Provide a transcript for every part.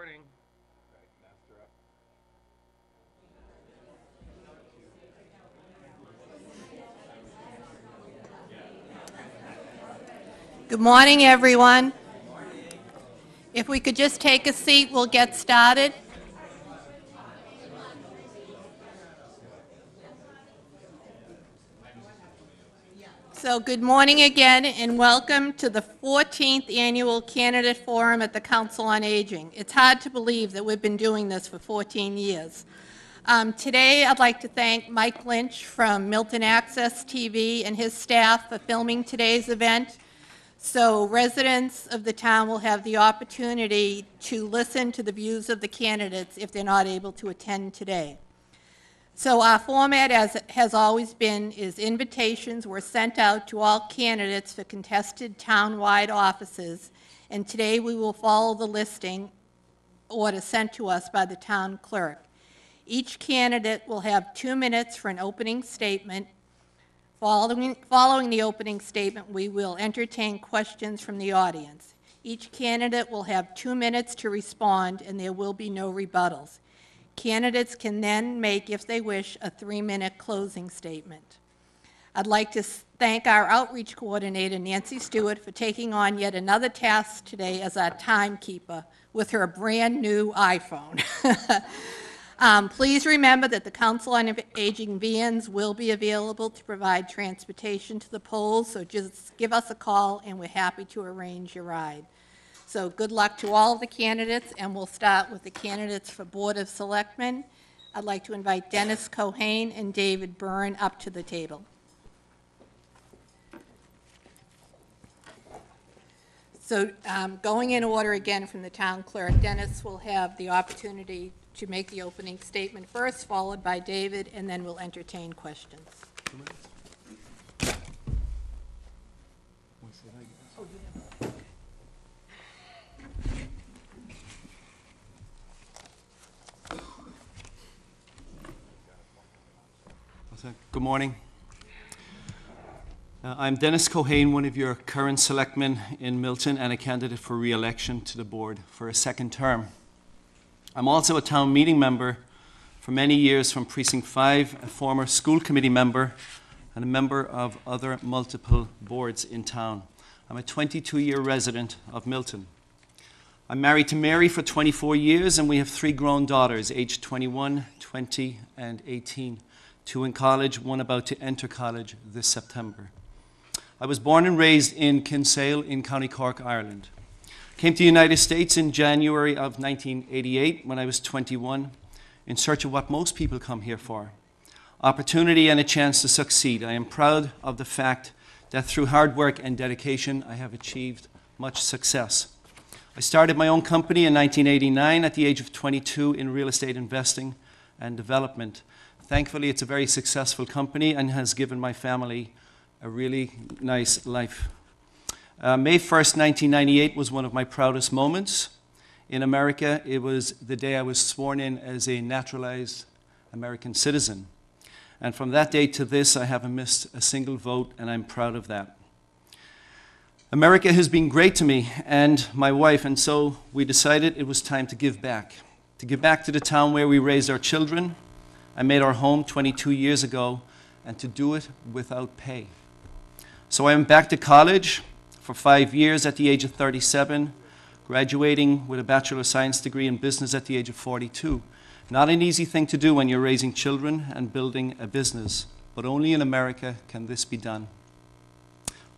Recording. Good morning, everyone. If we could just take a seat, we'll get started. So good morning again, and welcome to the 14th Annual Candidate Forum at the Council on Aging. It's hard to believe that we've been doing this for 14 years. Today, I'd like to thank Mike Lynch from Milton Access TV and his staff for filming today's event. So residents of the town will have the opportunity to listen to the views of the candidates if they're not able to attend today. So our format, as it has always been, is invitations were sent out to all candidates for contested town-wide offices, and today we will follow the listing order sent to us by the town clerk. Each candidate will have 2 minutes for an opening statement. Following the opening statement, we will entertain questions from the audience. Each candidate will have 2 minutes to respond, and there will be no rebuttals. Candidates can then make, if they wish, a 3-minute closing statement. I'd like to thank our outreach coordinator, Nancy Stewart, for taking on yet another task today as our timekeeper with her brand new iPhone. Please remember that the Council on Aging vans will be available to provide transportation to the polls, so just give us a call and we're happy to arrange your ride. So good luck to all of the candidates, and we'll start with the candidates for Board of Selectmen. I'd like to invite Dennis Cohane and David Byrne up to the table. So going in order again from the town clerk, Dennis will have the opportunity to make the opening statement first, followed by David, and then we'll entertain questions. Good morning. I'm Dennis Cohane, one of your current selectmen in Milton and a candidate for re-election to the board for a second term. I'm also a town meeting member for many years from Precinct 5, a former school committee member, and a member of other multiple boards in town. I'm a 22-year resident of Milton. I'm married to Mary for 24 years, and we have 3 grown daughters, aged 21, 20, and 18. 2 in college, 1 about to enter college this September. I was born and raised in Kinsale in County Cork, Ireland. Came to the United States in January of 1988 when I was 21, in search of what most people come here for, opportunity and a chance to succeed. I am proud of the fact that through hard work and dedication, I have achieved much success. I started my own company in 1989 at the age of 22 in real estate investing and development. Thankfully, it's a very successful company and has given my family a really nice life. May 1st, 1998 was one of my proudest moments. In America, it was the day I was sworn in as a naturalized American citizen. And from that day to this, I haven't missed a single vote, and I'm proud of that. America has been great to me and my wife, and so we decided it was time to give back to the town where we raised our children. I made our home 22 years ago, and to do it without pay. So I went back to college for 5 years at the age of 37, graduating with a Bachelor of Science degree in business at the age of 42. Not an easy thing to do when you're raising children and building a business, but only in America can this be done.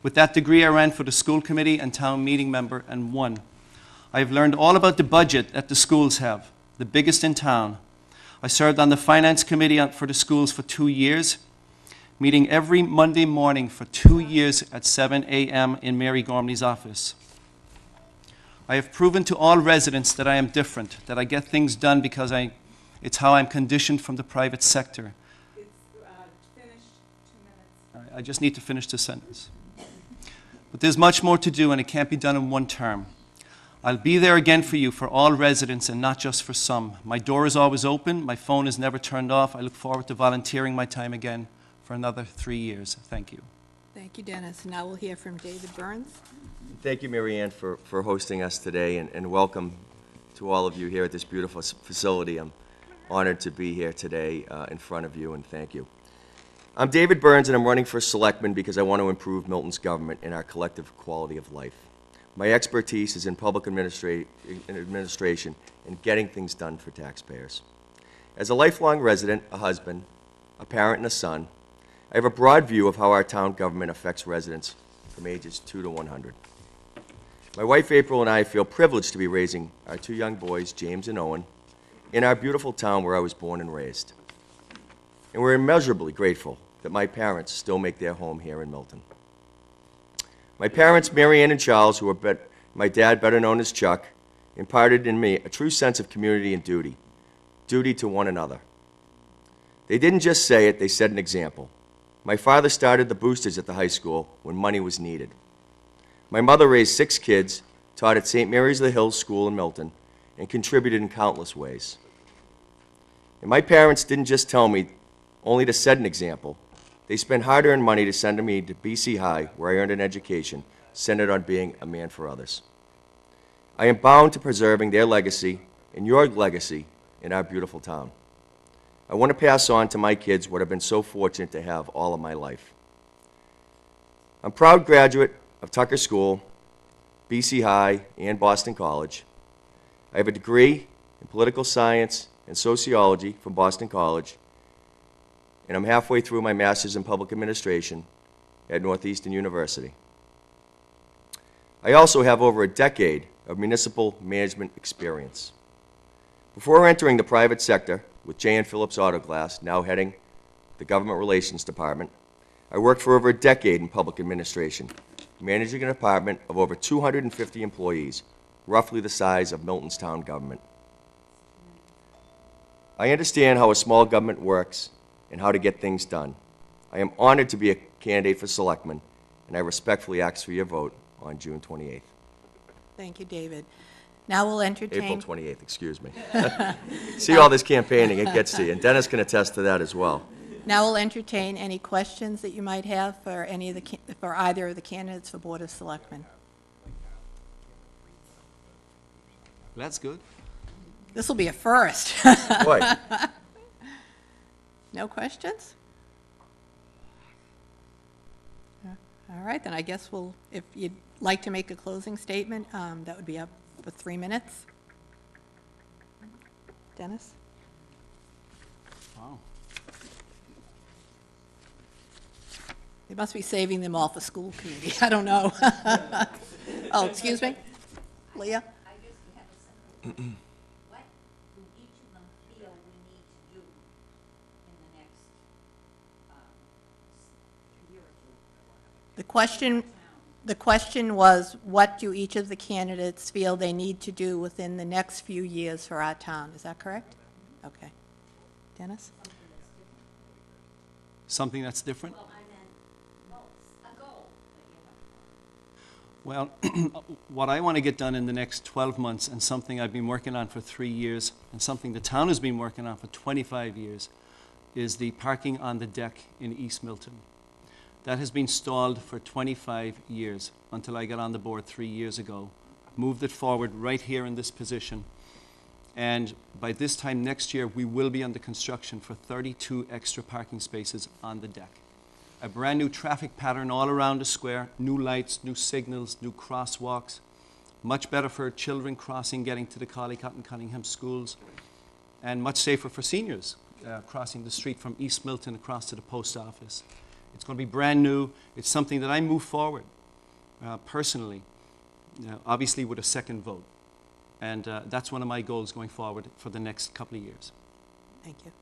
With that degree, I ran for the school committee and town meeting member and won. I have learned all about the budget that the schools have, the biggest in town. I served on the finance committee for the schools for 2 years, meeting every Monday morning for 2 years at 7 a.m. in Mary Gormley's office. I have proven to all residents that I am different, that I get things done because it's how I'm conditioned from the private sector. It's finished 2 minutes. I just need to finish the sentence. But there's much more to do, and it can't be done in one term. I'll be there again for you, for all residents, and not just for some. My door is always open. My phone is never turned off. I look forward to volunteering my time again for another 3 years. Thank you. Thank you, Dennis. Now we'll hear from David Burns. Thank you, Mary Ann, for hosting us today, and welcome to all of you here at this beautiful facility. I'm honored to be here today in front of you, and thank you. I'm David Burns, and I'm running for selectman because I want to improve Milton's government and our collective quality of life. My expertise is in public administration and getting things done for taxpayers. As a lifelong resident, a husband, a parent, and a son, I have a broad view of how our town government affects residents from ages 2 to 100. My wife April and I feel privileged to be raising our 2 young boys, James and Owen, in our beautiful town where I was born and raised. And we're immeasurably grateful that my parents still make their home here in Milton. My parents, Mary Ann and Charles, who are my dad, better known as Chuck, imparted in me a true sense of community and duty to one another. They didn't just say it, they set an example. My father started the boosters at the high school when money was needed. My mother raised 6 kids, taught at St. Mary's the Hills School in Milton, and contributed in countless ways. And my parents didn't just tell me only to set an example. They spent hard-earned money to send me to BC High, where I earned an education centered on being a man for others. I am bound to preserving their legacy and your legacy in our beautiful town. I want to pass on to my kids what I've been so fortunate to have all of my life. I'm a proud graduate of Tucker School, BC High, and Boston College. I have a degree in political science and sociology from Boston College, and I'm halfway through my master's in public administration at Northeastern University. I also have over a decade of municipal management experience. Before entering the private sector with J.N. Phillips Auto Glass, now heading the Government Relations Department, I worked for over a decade in public administration, managing a department of over 250 employees, roughly the size of Milton's town government. I understand how a small government works and how to get things done. I am honored to be a candidate for selectman, and I respectfully ask for your vote on June 28th. Thank you, David. Now we'll entertain... April 28th, excuse me. See all this campaigning, it gets to you, and Dennis can attest to that as well. Now we'll entertain any questions that you might have for for either of the candidates for Board of Selectmen. That's good. This will be a first. Boy, No questions? All right, then I guess if you'd like to make a closing statement, that would be up for 3 minutes. Dennis? Wow. They must be saving them all for school committee. I don't know. Oh, excuse me? Leah? I just have a simple, what do each of them feel we need to do in the next year or two? The question was, what do each of the candidates feel they need to do within the next few years for our town? Is that correct? Okay. Dennis? Something that's different? Well, I meant goals, a goal that you have. Well, what I want to get done in the next 12 months, and something I've been working on for 3 years, and something the town has been working on for 25 years, is the parking on the deck in East Milton. That has been stalled for 25 years until I got on the board 3 years ago. Moved it forward right here in this position. And by this time next year, we will be under construction for 32 extra parking spaces on the deck. A brand new traffic pattern all around the square, new lights, new signals, new crosswalks, much better for children crossing, getting to the Collycott and Cunningham schools, and much safer for seniors crossing the street from East Milton across to the post office. It's going to be brand new. It's something that I move forward personally, obviously with a second vote. And that's one of my goals going forward for the next couple of years. Thank you.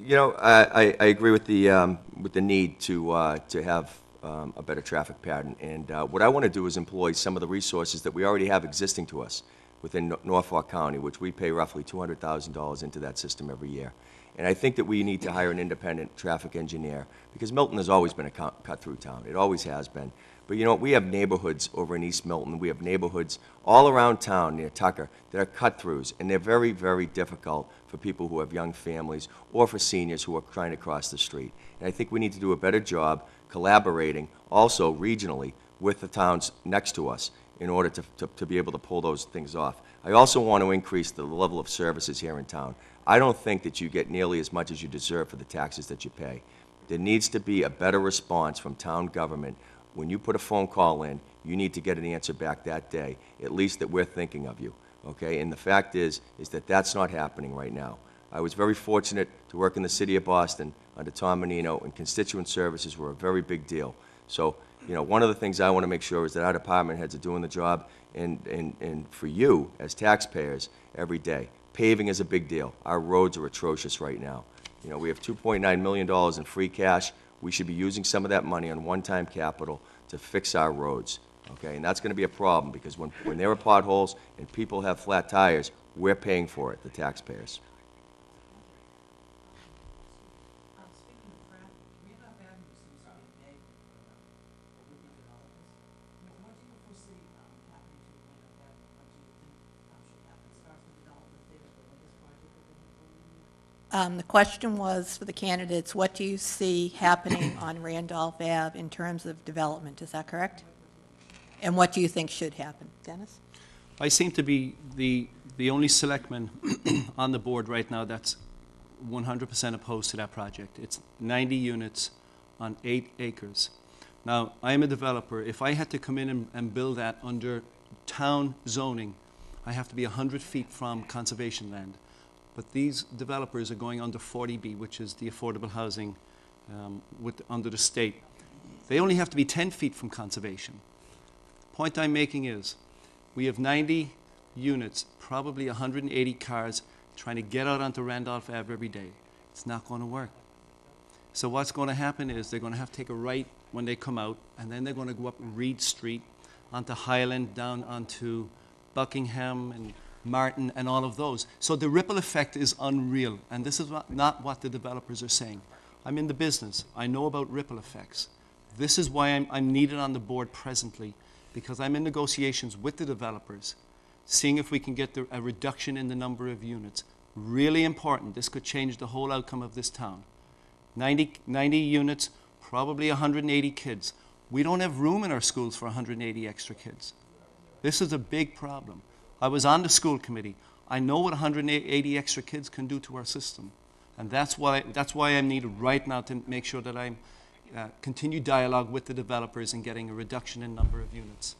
you know, I agree with the need to have a better traffic pattern. And what I want to do is employ some of the resources that we already have existing to us within Norfolk County, which we pay roughly $200,000 into that system every year. And I think that we need to hire an independent traffic engineer, because Milton has always been a cut-through town. It always has been. But you know, we have neighborhoods over in East Milton. We have neighborhoods all around town near Tucker that are cut-throughs, and they're very, very difficult for people who have young families or for seniors who are trying to cross the street. And I think we need to do a better job collaborating also regionally with the towns next to us in order to be able to pull those things off. I also want to increase the level of services here in town. I don't think that you get nearly as much as you deserve for the taxes that you pay. There needs to be a better response from town government. When you put a phone call in, you need to get an answer back that day, at least that we're thinking of you, okay? And the fact is that that's not happening right now. I was very fortunate to work in the city of Boston under Tom Menino, and constituent services were a very big deal. So, you know, one of the things I want to make sure is that our department heads are doing the job, and for you, as taxpayers, every day. Paving is a big deal. Our roads are atrocious right now. You know, we have $2.9 million in free cash. We should be using some of that money on one-time capital to fix our roads, okay? And that's going to be a problem, because when there are potholes and people have flat tires, we're paying for it, the taxpayers. Speaking of traffic, Randolph Avenue seems to be a magnet for would-be developers. What do you foresee happening to Randolph Avenue? What do you think should happen? It starts with development there, but what this project that they're doing? The question was for the candidates, what do you see happening on Randolph Ave in terms of development? Is that correct? And what do you think should happen? Dennis? I seem to be the only selectman on the board right now that's 100% opposed to that project. It's 90 units on 8 acres. Now, I am a developer. If I had to come in and build that under town zoning, I have to be 100 feet from conservation land. But these developers are going under 40B, which is the affordable housing under the state. They only have to be 10 feet from conservation. The point I'm making is, we have 90 units, probably 180 cars, trying to get out onto Randolph Ave every day. It's not going to work. So what's going to happen is they're going to have to take a right when they come out, and then they're going to go up Reed Street, onto Highland, down onto Buckingham and Martin and all of those. So the ripple effect is unreal, and this is not what the developers are saying. I'm in the business. I know about ripple effects. This is why I'm needed on the board presently, because I'm in negotiations with the developers, seeing if we can get a reduction in the number of units. Really important. This could change the whole outcome of this town. 90 units, probably 180 kids. We don't have room in our schools for 180 extra kids. This is a big problem. I was on the school committee. I know what 180 extra kids can do to our system. And that's why I'm needed right now to make sure that I'm continue dialogue with the developers and getting a reduction in number of units.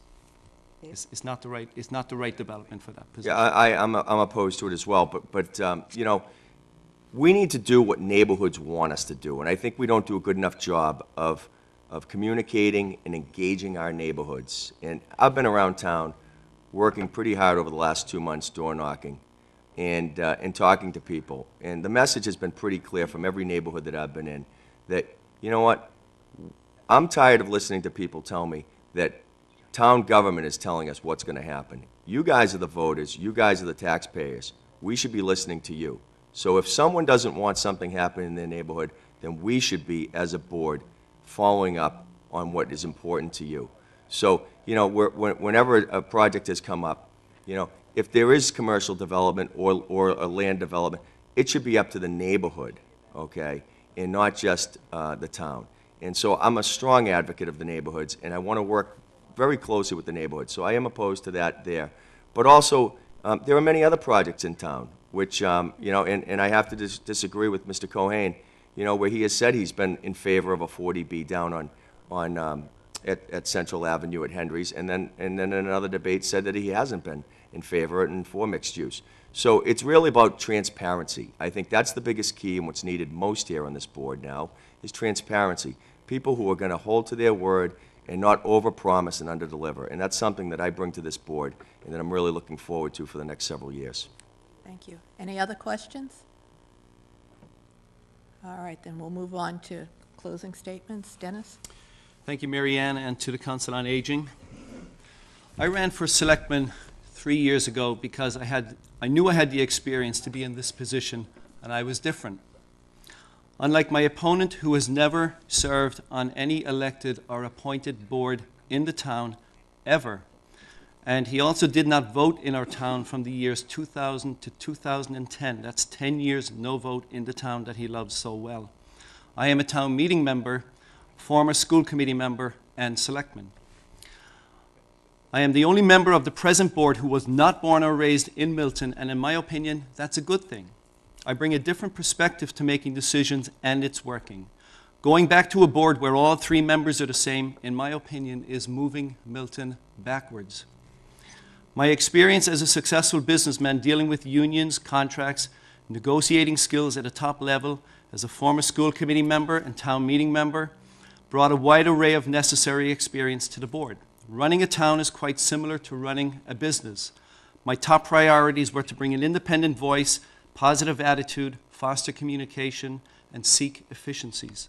It's not the right development for that position. Yeah, I'm opposed to it as well, but you know, we need to do what neighborhoods want us to do, and I think we don't do a good enough job of communicating and engaging our neighborhoods. And I've been around town working pretty hard over the last 2 months, door knocking and talking to people, and the message has been pretty clear from every neighborhood that I've been in, that, you know what, I'm tired of listening to people tell me that town government is telling us what's going to happen. You guys are the voters. You guys are the taxpayers. We should be listening to you. So if someone doesn't want something happening in their neighborhood, then we should be, as a board, following up on what is important to you. So, you know, whenever a project has come up, you know, if there is commercial development or a land development, it should be up to the neighborhood, okay, and not just the town. And so I'm a strong advocate of the neighborhoods, and I want to work very closely with the neighborhood. So I am opposed to that there. But also, there are many other projects in town, which, you know, and I have to disagree with Mr. Cohen, you know, where he has said he's been in favor of a 40B down at Central Avenue at Henry's, and then in another debate said that he hasn't been in favor and for mixed use. So it's really about transparency. I think that's the biggest key, and what's needed most here on this board now is transparency. People who are going to hold to their word and not overpromise and underdeliver. And that's something that I bring to this board and that I'm really looking forward to for the next several years. Thank you. Any other questions? All right, then we'll move on to closing statements. Dennis? Thank you, Mary Ann, and to the Council on Aging. I ran for selectman 3 years ago because I knew I had the experience to be in this position, and I was different. Unlike my opponent, who has never served on any elected or appointed board in the town, ever, and he also did not vote in our town from the years 2000 to 2010. That's 10 years no vote in the town that he loves so well. I am a town meeting member, former school committee member, and selectman. I am the only member of the present board who was not born or raised in Milton, and in my opinion, that's a good thing. I bring a different perspective to making decisions, and it's working. Going back to a board where all 3 members are the same, in my opinion, is moving Milton backwards. My experience as a successful businessman dealing with unions, contracts, negotiating skills at a top level, as a former school committee member and town meeting member, brought a wide array of necessary experience to the board. Running a town is quite similar to running a business. My top priorities were to bring an independent voice, positive attitude, foster communication, and seek efficiencies.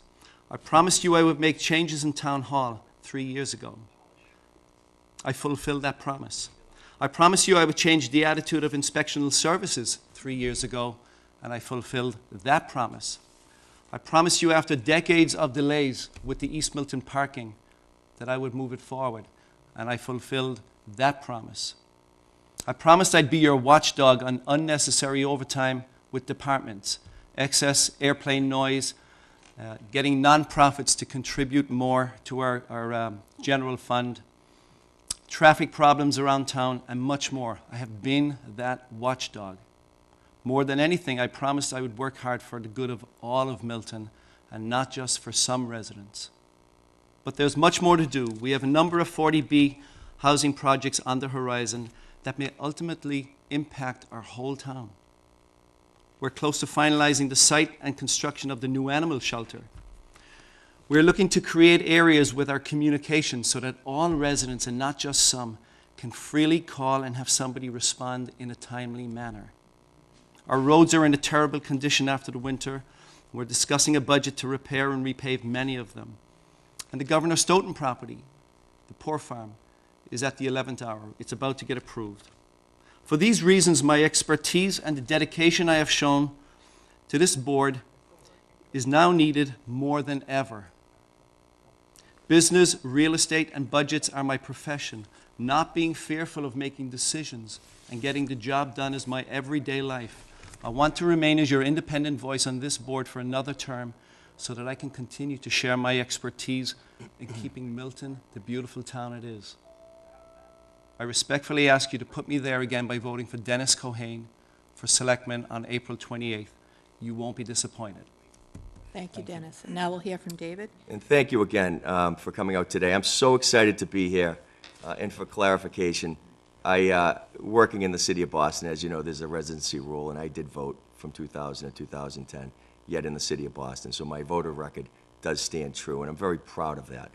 I promised you I would make changes in Town Hall 3 years ago. I fulfilled that promise. I promised you I would change the attitude of inspectional services 3 years ago, and I fulfilled that promise. I promised you after decades of delays with the East Milton parking that I would move it forward, and I fulfilled that promise. I promised I'd be your watchdog on unnecessary overtime with departments, excess airplane noise, getting nonprofits to contribute more to our general fund, traffic problems around town, and much more. I have been that watchdog. More than anything, I promised I would work hard for the good of all of Milton and not just for some residents. But there's much more to do. We have a number of 40B housing projects on the horizon that may ultimately impact our whole town. We're close to finalizing the site and construction of the new animal shelter. We're looking to create areas with our communication so that all residents, and not just some, can freely call and have somebody respond in a timely manner. Our roads are in a terrible condition after the winter. We're discussing a budget to repair and repave many of them. And the Governor Stoughton property, the Poor Farm, is at the 11th hour. It's about to get approved. For these reasons, my expertise and the dedication I have shown to this board is now needed more than ever. Business, real estate, and budgets are my profession. Not being fearful of making decisions and getting the job done is my everyday life. I want to remain as your independent voice on this board for another term so that I can continue to share my expertise in keeping Milton the beautiful town it is. I respectfully ask you to put me there again by voting for Dennis Cohane for Selectman on April 28th. You won't be disappointed. Thank you, Dennis. And now we'll hear from David. And thank you again for coming out today. I'm so excited to be here. And for clarification, working in the city of Boston, as you know, there's a residency rule, and I did vote from 2000 to 2010, yet in the city of Boston. So my voter record does stand true, and I'm very proud of that.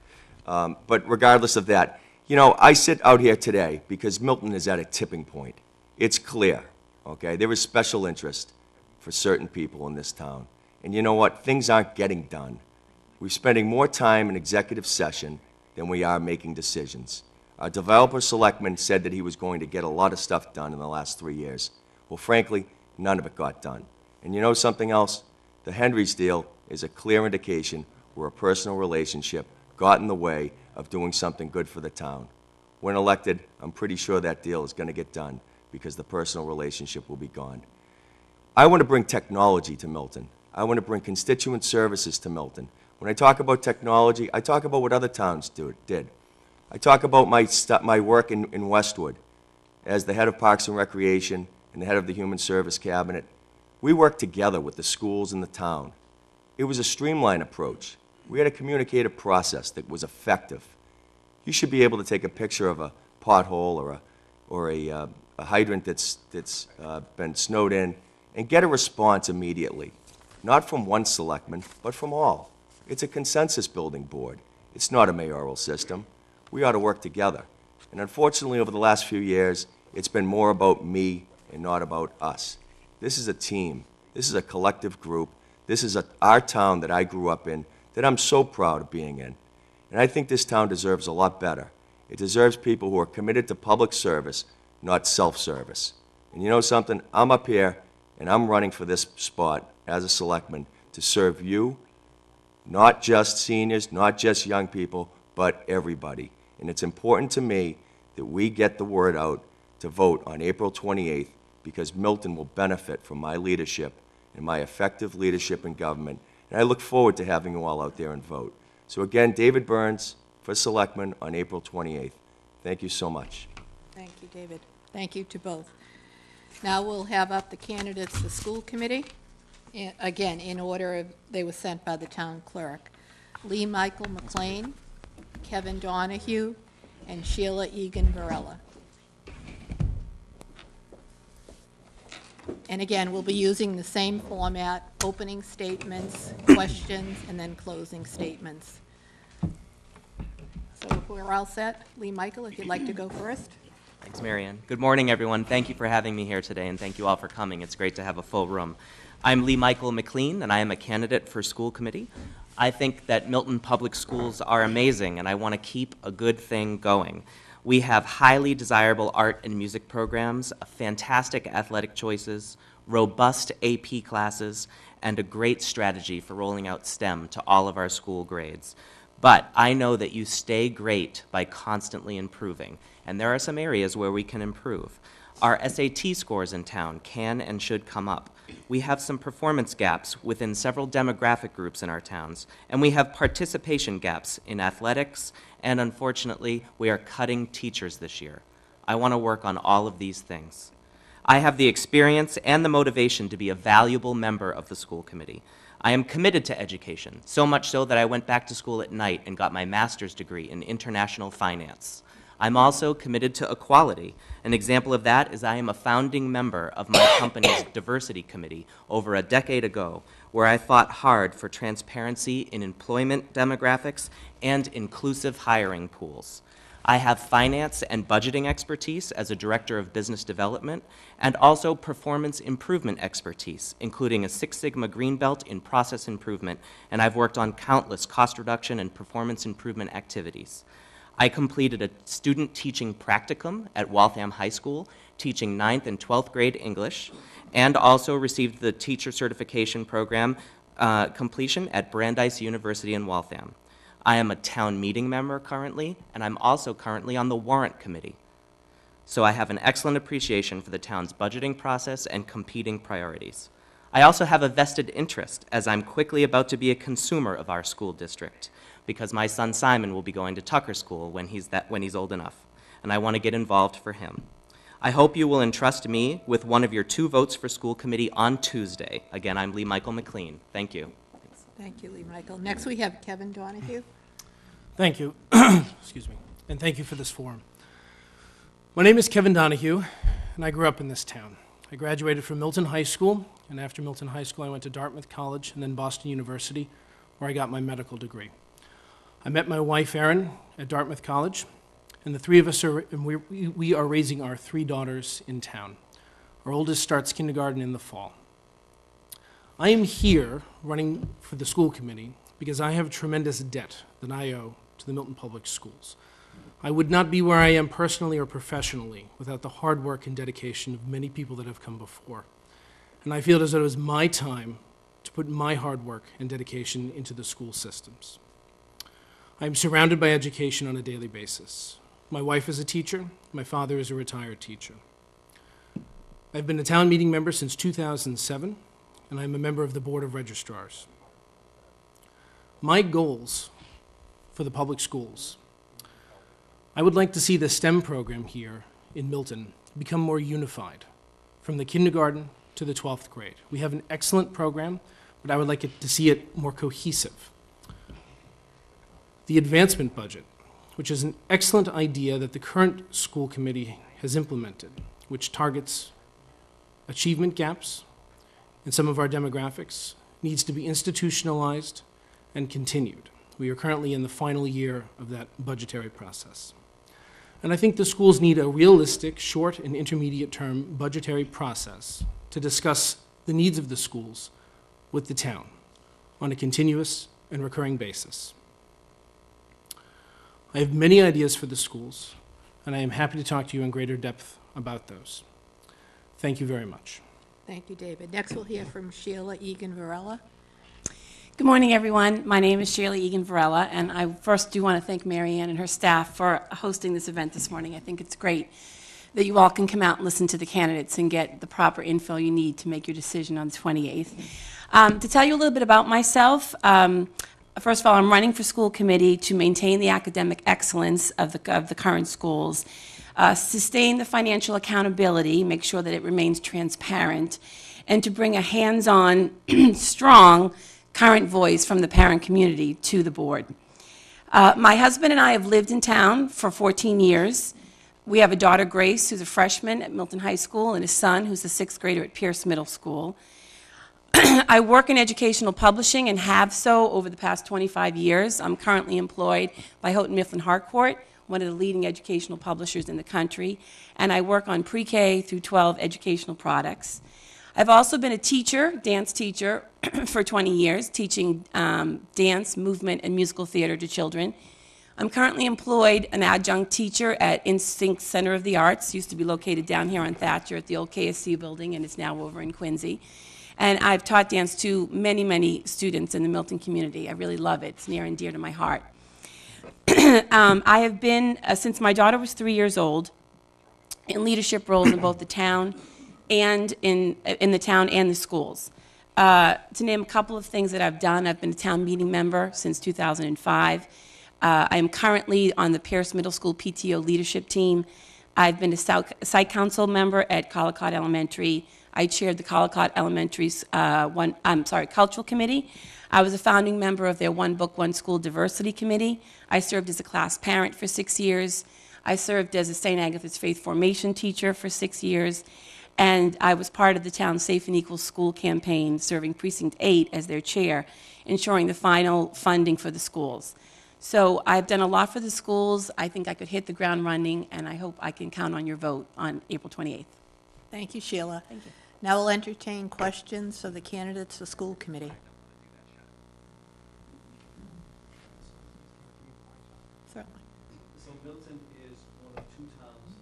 But regardless of that, you know, I sit out here today because Milton is at a tipping point. It's clear, okay? There is special interest for certain people in this town. And you know what? Things aren't getting done. We're spending more time in executive session than we are making decisions. Our developer selectman said that he was going to get a lot of stuff done in the last 3 years. Well, frankly, none of it got done. And you know something else? The Hendry's deal is a clear indication where a personal relationship got in the way of doing something good for the town. When elected, I'm pretty sure that deal is going to get done because the personal relationship will be gone. I want to bring technology to Milton. I want to bring constituent services to Milton. When I talk about technology, I talk about what other towns did. I talk about my work in Westwood as the head of Parks and Recreation and the head of the Human Service Cabinet. We worked together with the schools in the town. It was a streamlined approach. We had a communicative process that was effective. You should be able to take a picture of a pothole or a hydrant that's been snowed in and get a response immediately. Not from one selectman, but from all. It's a consensus-building board. It's not a mayoral system. We ought to work together. And unfortunately, over the last few years, it's been more about me and not about us. This is a team. This is a collective group. This is our town that I grew up in that I'm so proud of being in. And I think this town deserves a lot better. It deserves people who are committed to public service, not self-service. And you know something? I'm up here, and I'm running for this spot as a selectman to serve you, not just seniors, not just young people, but everybody. And it's important to me that we get the word out to vote on April 28th because Milton will benefit from my leadership and my effective leadership in government. And I look forward to having you all out there and vote. So again, David Burns for Selectman on April 28th. Thank you so much. Thank you, David. Thank you to both. Now we'll have up the candidates for school committee. Again, in order they were sent by the town clerk. Lee Michael McLean, Kevin Donahue, and Sheila Egan Varela. And again, we'll be using the same format, opening statements, questions, and then closing statements. So if we're all set, Lee Michael, if you'd like to go first. Thanks, Marianne. Good morning, everyone. Thank you for having me here today, and thank you all for coming. It's great to have a full room. I'm Lee Michael McLean, and I am a candidate for school committee. I think that Milton Public Schools are amazing, and I want to keep a good thing going. We have highly desirable art and music programs, fantastic athletic choices, robust AP classes, and a great strategy for rolling out STEM to all of our school grades. But I know that you stay great by constantly improving, and there are some areas where we can improve. Our SAT scores in town can and should come up. We have some performance gaps within several demographic groups in our towns, and we have participation gaps in athletics, and unfortunately, we are cutting teachers this year. I want to work on all of these things. I have the experience and the motivation to be a valuable member of the school committee. I am committed to education, so much so that I went back to school at night and got my master's degree in international finance. I'm also committed to equality. An example of that is I am a founding member of my company's diversity committee over a decade ago, where I fought hard for transparency in employment demographics and inclusive hiring pools. I have finance and budgeting expertise as a director of business development, and also performance improvement expertise, including a Six Sigma Green Belt in process improvement, and I've worked on countless cost reduction and performance improvement activities. I completed a student teaching practicum at Waltham High School, teaching 9th and 12th grade English, and also received the teacher certification program completion at Brandeis University in Waltham. I am a town meeting member currently, and I'm also currently on the warrant committee. So I have an excellent appreciation for the town's budgeting process and competing priorities. I also have a vested interest, as I'm quickly about to be a consumer of our school district, because my son Simon will be going to Tucker School when he's old enough, and I want to get involved for him. I hope you will entrust me with one of your 2 votes for school committee on Tuesday. Again, I'm Lee Michael McLean. Thank you. Thank you, Lee Michael. Next, we have Kevin Donahue. Thank you. Excuse me. And thank you for this forum. My name is Kevin Donahue, and I grew up in this town. I graduated from Milton High School, and after Milton High School, I went to Dartmouth College and then Boston University, where I got my medical degree. I met my wife, Erin, at Dartmouth College, and the 3 of us we are raising our 3 daughters in town. Our oldest starts kindergarten in the fall. I am here running for the school committee because I have a tremendous debt that I owe to the Milton Public Schools. I would not be where I am personally or professionally without the hard work and dedication of many people that have come before. And I feel as though it is my time to put my hard work and dedication into the school systems. I am surrounded by education on a daily basis. My wife is a teacher. My father is a retired teacher. I've been a town meeting member since 2007, and I'm a member of the Board of Registrars. My goals for the public schools: I would like to see the STEM program here in Milton become more unified, from the kindergarten to the 12th grade. We have an excellent program, but I would like to see it more cohesive. The advancement budget, which is an excellent idea that the current school committee has implemented, which targets achievement gaps in some of our demographics, needs to be institutionalized and continued. We are currently in the final year of that budgetary process. And I think the schools need a realistic, short and intermediate term budgetary process to discuss the needs of the schools with the town on a continuous and recurring basis. I have many ideas for the schools, and I am happy to talk to you in greater depth about those. Thank you very much. Thank you, David. Next, we'll hear from Sheila Egan Varela. Good morning, everyone. My name is Sheila Egan Varela, and I first do want to thank Marianne and her staff for hosting this event this morning. I think it's great that you all can come out and listen to the candidates and get the proper info you need to make your decision on the 28th. To tell you a little bit about myself, first of all, I'm running for school committee to maintain the academic excellence of the current schools, sustain the financial accountability, make sure that it remains transparent, and to bring a hands-on, strong current voice from the parent community to the board. My husband and I have lived in town for 14 years. We have a daughter, Grace, who's a freshman at Milton High School, and a son who's a sixth grader at Pierce Middle School. I work in educational publishing and have so over the past 25 years. I'm currently employed by Houghton Mifflin Harcourt, one of the leading educational publishers in the country, and I work on pre-K through 12 educational products. I've also been a teacher, dance teacher, for 20 years, teaching dance, movement, and musical theater to children. I'm currently employed an adjunct teacher at Instinct Center of the Arts, used to be located down here on Thatcher at the old KSC building, and it's now over in Quincy. And I've taught dance to many, many students in the Milton community. I really love it. It's near and dear to my heart. I have been, since my daughter was 3 years old, in leadership roles in both the town and in the town and the schools. To name a couple of things that I've done, I've been a town meeting member since 2005. I am currently on the Pierce Middle School PTO leadership team. I've been a site council member at Collicott Elementary. I chaired the Collicott Elementary's cultural committee. I was a founding member of their One Book, One School diversity committee. I served as a class parent for 6 years. I served as a St. Agatha's Faith Formation teacher for 6 years. And I was part of the town's Safe and Equal School campaign, serving Precinct 8 as their chair, ensuring the final funding for the schools. So I've done a lot for the schools. I think I could hit the ground running, and I hope I can count on your vote on April 28th. Thank you, Sheila. Thank you. Now we'll entertain questions for the candidates for school committee. Certainly. So Milton is one of 2 towns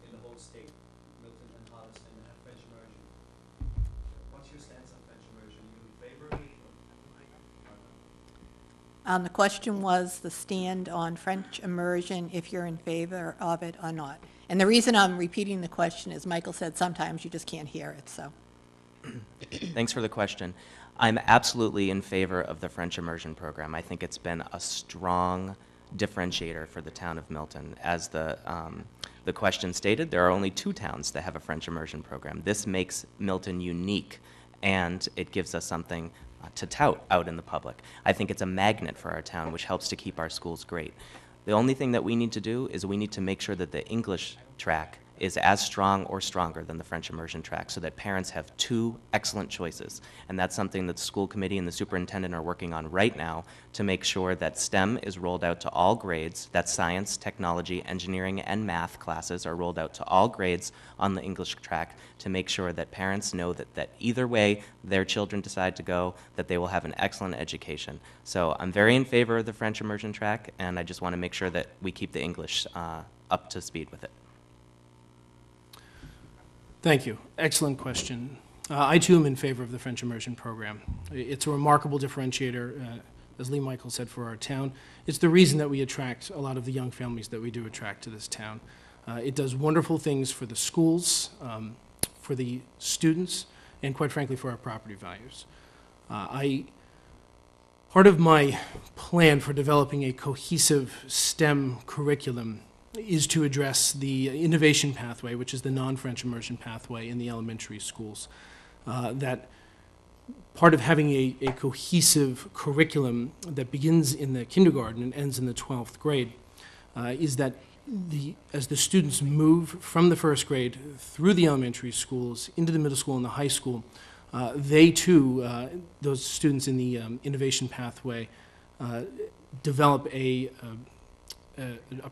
in the whole state, Milton and Holliston, that have French immersion. What's your stance on French immersion? Are you in favor of it? The question was the stand on French immersion, if you're in favor of it or not. And the reason I'm repeating the question is Michael said sometimes you just can't hear it, so. Thanks for the question. I'm absolutely in favor of the French immersion program. I think it's been a strong differentiator for the town of Milton. As the question stated, there are only 2 towns that have a French immersion program. This makes Milton unique, and it gives us something to tout out in the public. I think it's a magnet for our town, which helps to keep our schools great. The only thing that we need to do is we need to make sure that the English track is as strong or stronger than the French immersion track so that parents have 2 excellent choices. And that's something that the school committee and the superintendent are working on right now to make sure that STEM is rolled out to all grades, that science, technology, engineering, and math classes are rolled out to all grades on the English track to make sure that parents know that either way their children decide to go, that they will have an excellent education. So I'm very in favor of the French immersion track, and I just want to make sure that we keep the English up to speed with it. Thank you. Excellent question. I, too, am in favor of the French immersion program. It's a remarkable differentiator, as Lee Michael said, for our town. It's the reason that we attract a lot of the young families that we do attract to this town. It does wonderful things for the schools, for the students, and quite frankly, for our property values. Part of my plan for developing a cohesive STEM curriculum is to address the innovation pathway, which is the non-French immersion pathway in the elementary schools. That part of having a cohesive curriculum that begins in the kindergarten and ends in the 12th grade is that as the students move from the first grade through the elementary schools into the middle school and the high school, they too, those students in the innovation pathway, develop a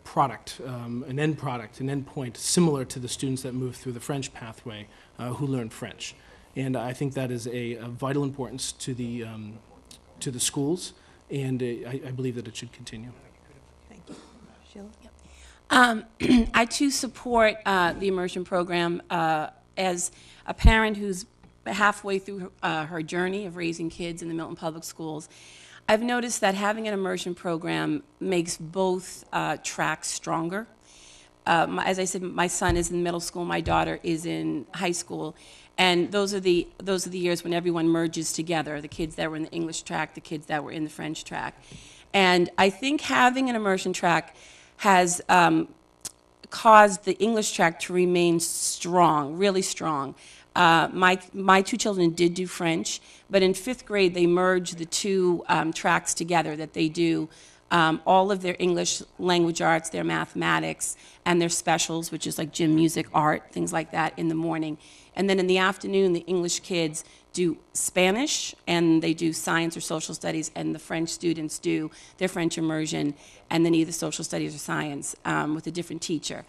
product, an end product, an end point similar to the students that move through the French pathway who learn French. And I think that is a vital importance to the schools, and I believe that it should continue. Thank you. Sheila? I too support the immersion program as a parent who's halfway through her journey of raising kids in the Milton Public Schools. I've noticed that having an immersion program makes both tracks stronger. as I said, my son is in middle school, my daughter is in high school, and those are the years when everyone merges together, the kids that were in the English track, the kids that were in the French track. And I think having an immersion track has caused the English track to remain strong, really strong. My two children did do French, but in 5th grade they merged the two tracks together, that they do all of their English language arts, their mathematics, and their specials, which is like gym, music, art, things like that, in the morning. And then in the afternoon, the English kids do Spanish, and they do science or social studies, and the French students do their French immersion, and then either social studies or science with a different teacher.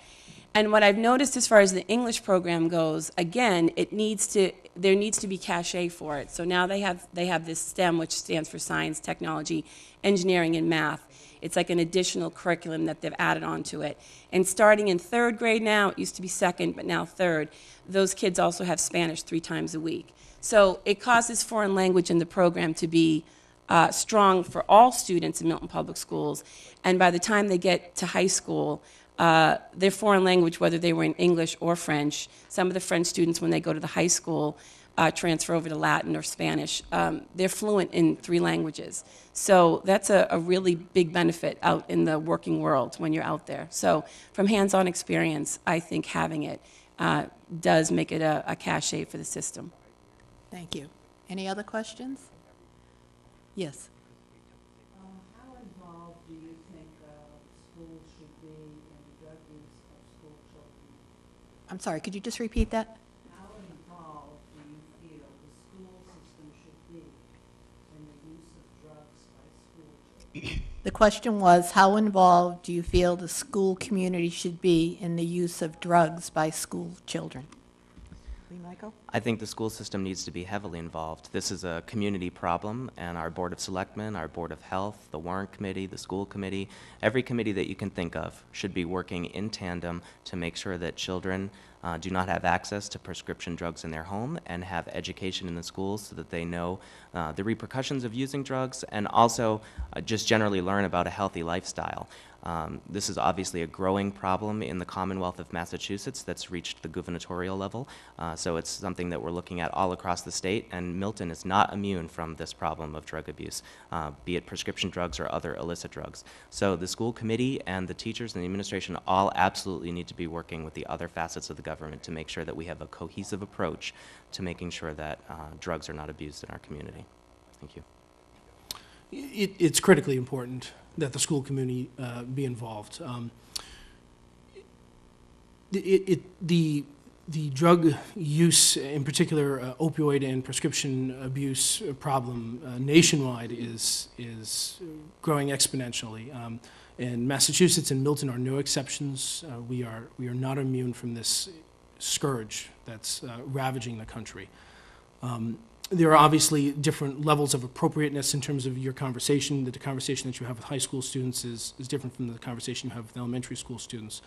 And what I've noticed as far as the English program goes, again, there needs to be cachet for it. So now they have this STEM, which stands for science, technology, engineering, and math. It's like an additional curriculum that they've added onto it. And starting in 3rd grade now, it used to be 2nd, but now 3rd, those kids also have Spanish 3 times a week. So it causes foreign language in the program to be strong for all students in Milton Public Schools. And by the time they get to high school, their foreign language, whether they were in English or French, some of the French students, when they go to the high school, transfer over to Latin or Spanish. They're fluent in 3 languages. So that's a really big benefit out in the working world when you're out there. So from hands-on experience, I think having it does make it a cachet for the system. Thank you. Any other questions? Yes. How involved do you think schools should be in the drug use of school children? I'm sorry, could you just repeat that? How involved do you feel the school system should be in the use of drugs by school children? The question was, how involved do you feel the school community should be in the use of drugs by school children? Lee Michael? I think the school system needs to be heavily involved. This is a community problem, and our Board of Selectmen, our Board of Health, the Warrant Committee, the School Committee, every committee that you can think of should be working in tandem to make sure that children do not have access to prescription drugs in their home and have education in the schools so that they know the repercussions of using drugs, and also just generally learn about a healthy lifestyle. This is obviously a growing problem in the Commonwealth of Massachusetts that's reached the gubernatorial level, so it's something that we're looking at all across the state, and Milton is not immune from this problem of drug abuse, be it prescription drugs or other illicit drugs. So the school committee and the teachers and the administration all absolutely need to be working with the other facets of the government to make sure that we have a cohesive approach to making sure that drugs are not abused in our community. Thank you. It's critically important that the school community be involved. The drug use, in particular opioid and prescription abuse problem nationwide is growing exponentially. And Massachusetts and Milton are no exceptions. We are not immune from this scourge that's ravaging the country. There are obviously different levels of appropriateness in terms of your conversation. The conversation that you have with high school students is different from the conversation you have with elementary school students.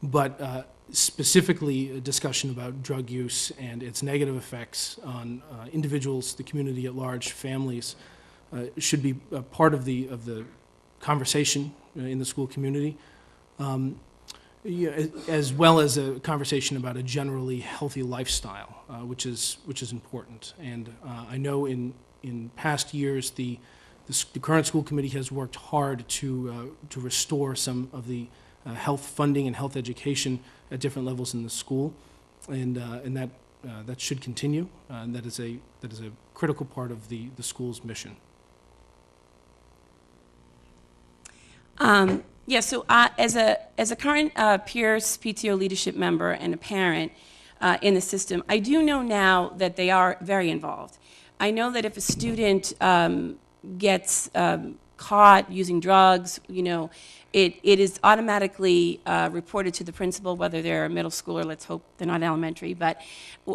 But specifically, a discussion about drug use and its negative effects on individuals, the community at large, families, should be a part of the conversation in the school community. As well as a conversation about a generally healthy lifestyle, which is important. And I know in past years the current school committee has worked hard to restore some of the health funding and health education at different levels in the school, and that should continue. And that is a critical part of the school's mission. Yeah, so as a current peers PTO leadership member and a parent in the system, I do know now that they are very involved. I know that if a student gets caught using drugs, it is automatically reported to the principal, whether they're a middle schooler, let's hope they're not elementary, but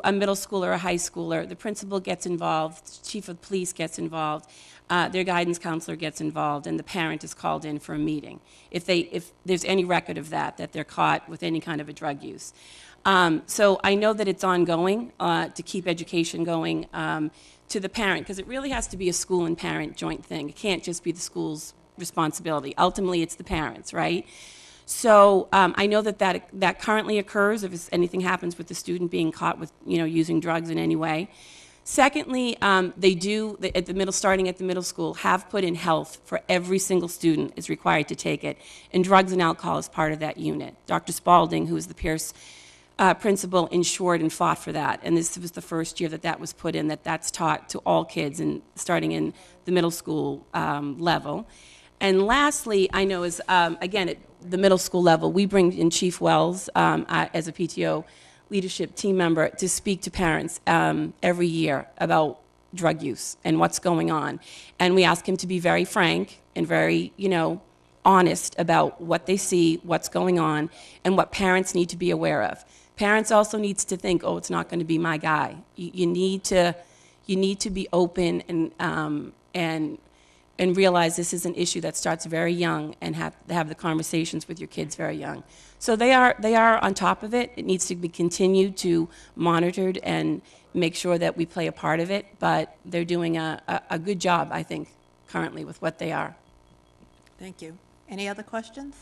a middle schooler or a high schooler. The principal gets involved, chief of police gets involved, their guidance counselor gets involved, and the parent is called in for a meeting if there's any record of that they're caught with any kind of a drug use. So I know that it's ongoing to keep education going to the parent, because it really has to be a school and parent joint thing. It can't just be the school's responsibility. Ultimately, it's the parents, right? So I know that currently occurs if anything happens with the student being caught with, using drugs in any way. Secondly, they do, starting at the middle school, have put in health for every single student is required to take it, and drugs and alcohol is part of that unit. Dr. Spalding, who is the Pierce principal, ensured and fought for that, and this was the first year that was put in, that's taught to all kids, and starting in the middle school level. And lastly, I know again, at the middle school level, we bring in Chief Wells as a PTO leadership team member to speak to parents every year about drug use and what's going on. And we ask him to be very frank and very, honest about what they see, what's going on, and what parents need to be aware of. Parents also needs to think, oh, it's not going to be my guy. You need to be open and realize this is an issue that starts very young, and have the conversations with your kids very young. So they are on top of it. It needs to be continued to monitored and make sure that we play a part of it, but they're doing a good job, I think, currently with what they are. Thank you. Any other questions?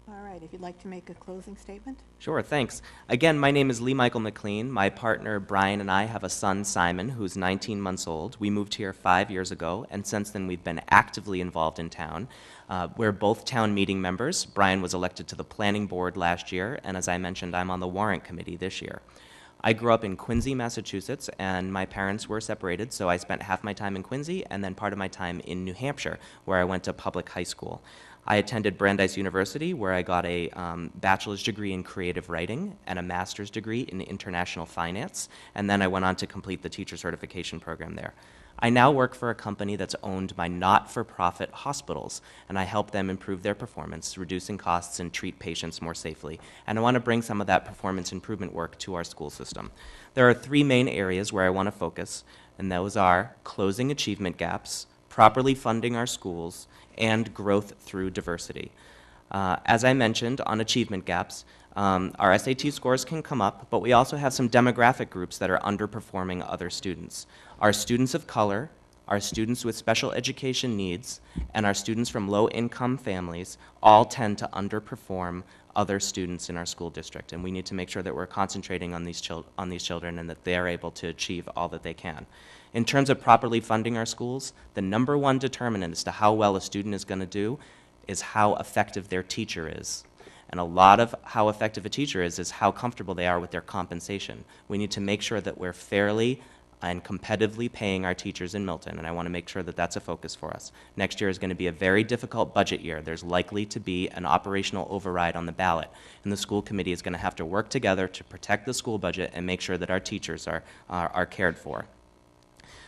All right, if you'd like to make a closing statement. Sure, thanks. Again, my name is Lee Michael McLean. My partner Brian and I have a son, Simon, who's 19 months old. We moved here 5 years ago, and since then we've been actively involved in town. We're both town meeting members. Brian was elected to the planning board last year, and as I mentioned, I'm on the warrant committee this year. I grew up in Quincy, Massachusetts, and my parents were separated, so I spent half my time in Quincy and then part of my time in New Hampshire, where I went to public high school. I attended Brandeis University, where I got a bachelor's degree in creative writing and a master's degree in international finance, and then I went on to complete the teacher certification program there. I now work for a company that's owned by not-for-profit hospitals, and I help them improve their performance, reducing costs, and treat patients more safely. And I want to bring some of that performance improvement work to our school system. There are 3 main areas where I want to focus, and those are closing achievement gaps, properly funding our schools, and growth through diversity. As I mentioned, on achievement gaps, our SAT scores can come up, but we also have some demographic groups that are underperforming other students. Our students of color, our students with special education needs, and our students from low-income families all tend to underperform other students in our school district, and we need to make sure that we're concentrating on these children and that they are able to achieve all that they can. In terms of properly funding our schools, the #1 determinant as to how well a student is going to do is how effective their teacher is. And a lot of how effective a teacher is how comfortable they are with their compensation. We need to make sure that we're fairly and competitively paying our teachers in Milton, and I want to make sure that that's a focus for us. Next year is going to be a very difficult budget year. There's likely to be an operational override on the ballot, and the school committee is going to have to work together to protect the school budget and make sure that our teachers are cared for.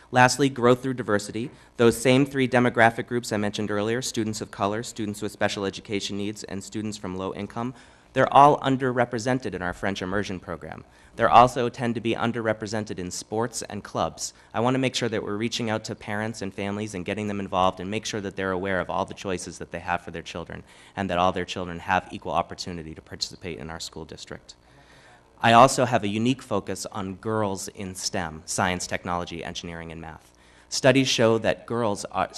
Lastly, growth through diversity. Those same 3 demographic groups I mentioned earlier, students of color, students with special education needs, and students from low income, they're all underrepresented in our French immersion program. They also tend to be underrepresented in sports and clubs. I want to make sure that we're reaching out to parents and families and getting them involved and make sure that they're aware of all the choices that they have for their children and that all their children have equal opportunity to participate in our school district. I also have a unique focus on girls in STEM, science, technology, engineering, and math. Studies show that girls are,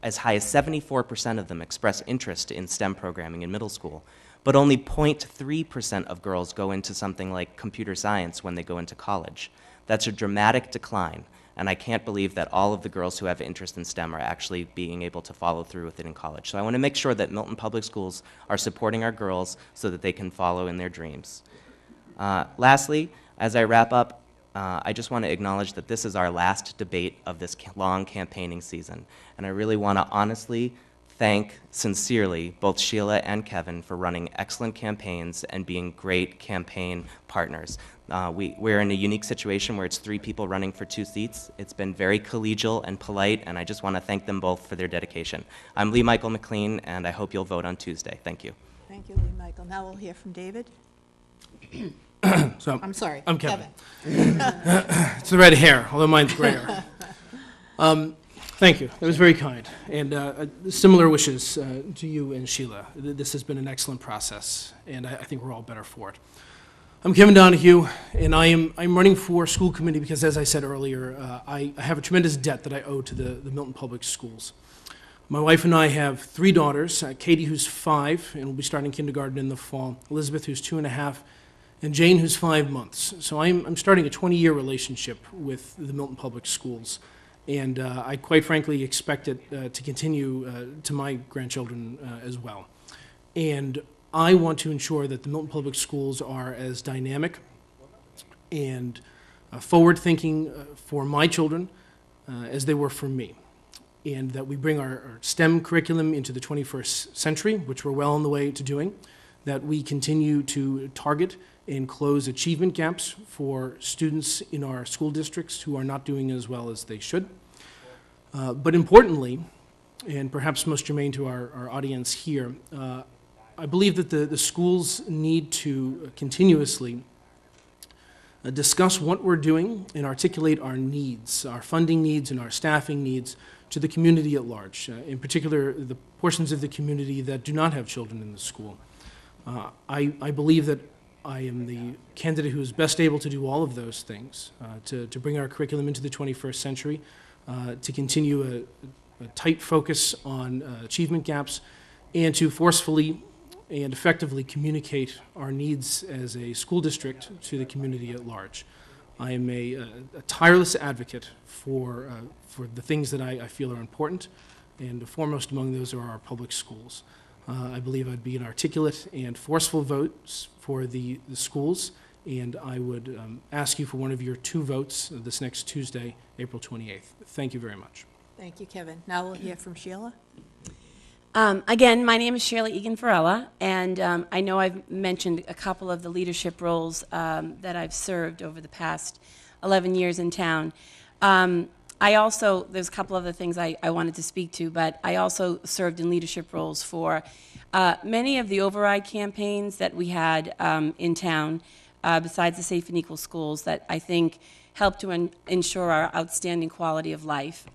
as high as 74% of them express interest in STEM programming in middle school, but only 0.3% of girls go into something like computer science when they go into college. That's a dramatic decline, and I can't believe that all of the girls who have interest in STEM are actually being able to follow through with it in college. So I want to make sure that Milton Public Schools are supporting our girls so that they can follow in their dreams. Lastly, as I wrap up, I just want to acknowledge that this is our last debate of this long campaigning season, and I really want to honestly thank sincerely both Sheila and Kevin for running excellent campaigns and being great campaign partners. We're in a unique situation where it's 3 people running for 2 seats. It's been very collegial and polite, and I just want to thank them both for their dedication. I'm Lee Michael McLean, and I hope you'll vote on Tuesday. Thank you. Thank you, Lee Michael. Now we'll hear from David. So, I'm sorry. I'm Kevin. It's the red hair, although mine's grayer. Thank you. That was very kind. And similar wishes to you and Sheila. This has been an excellent process, and I think we're all better for it. I'm Kevin Donahue, and I'm running for school committee because, as I said earlier, I have a tremendous debt that I owe to the Milton Public Schools. My wife and I have 3 daughters, Katie, who's 5, and will be starting kindergarten in the fall, Elizabeth, who's 2.5, and Jane, who's 5 months. So I'm starting a 20-year relationship with the Milton Public Schools, and I quite frankly expect it to continue to my grandchildren as well. And I want to ensure that the Milton Public Schools are as dynamic and forward-thinking for my children as they were for me, and that we bring our STEM curriculum into the 21st century, which we're well on the way to doing, that we continue to target and close achievement gaps for students in our school districts who are not doing as well as they should. But importantly, and perhaps most germane to our audience here, I believe that the schools need to continuously discuss what we're doing and articulate our needs, our funding needs and our staffing needs to the community at large, in particular the portions of the community that do not have children in the school. I believe that I am the candidate who is best able to do all of those things, to bring our curriculum into the 21st century, to continue a tight focus on achievement gaps, and to forcefully and effectively communicate our needs as a school district to the community at large. I am a tireless advocate for the things that I feel are important, and foremost among those are our public schools. I believe I'd be an articulate and forceful vote for the schools, and I would ask you for one of your 2 votes this next Tuesday, April 28th. Thank you very much. Thank you, Kevin. Now we'll hear from Sheila. Again, my name is Shirley Egan-Farella, and I know I've mentioned a couple of the leadership roles that I've served over the past 11 years in town. I also, there's a couple other things I wanted to speak to, but I also served in leadership roles for many of the override campaigns that we had in town, besides the Safe and Equal Schools, that I think helped to ensure our outstanding quality of life.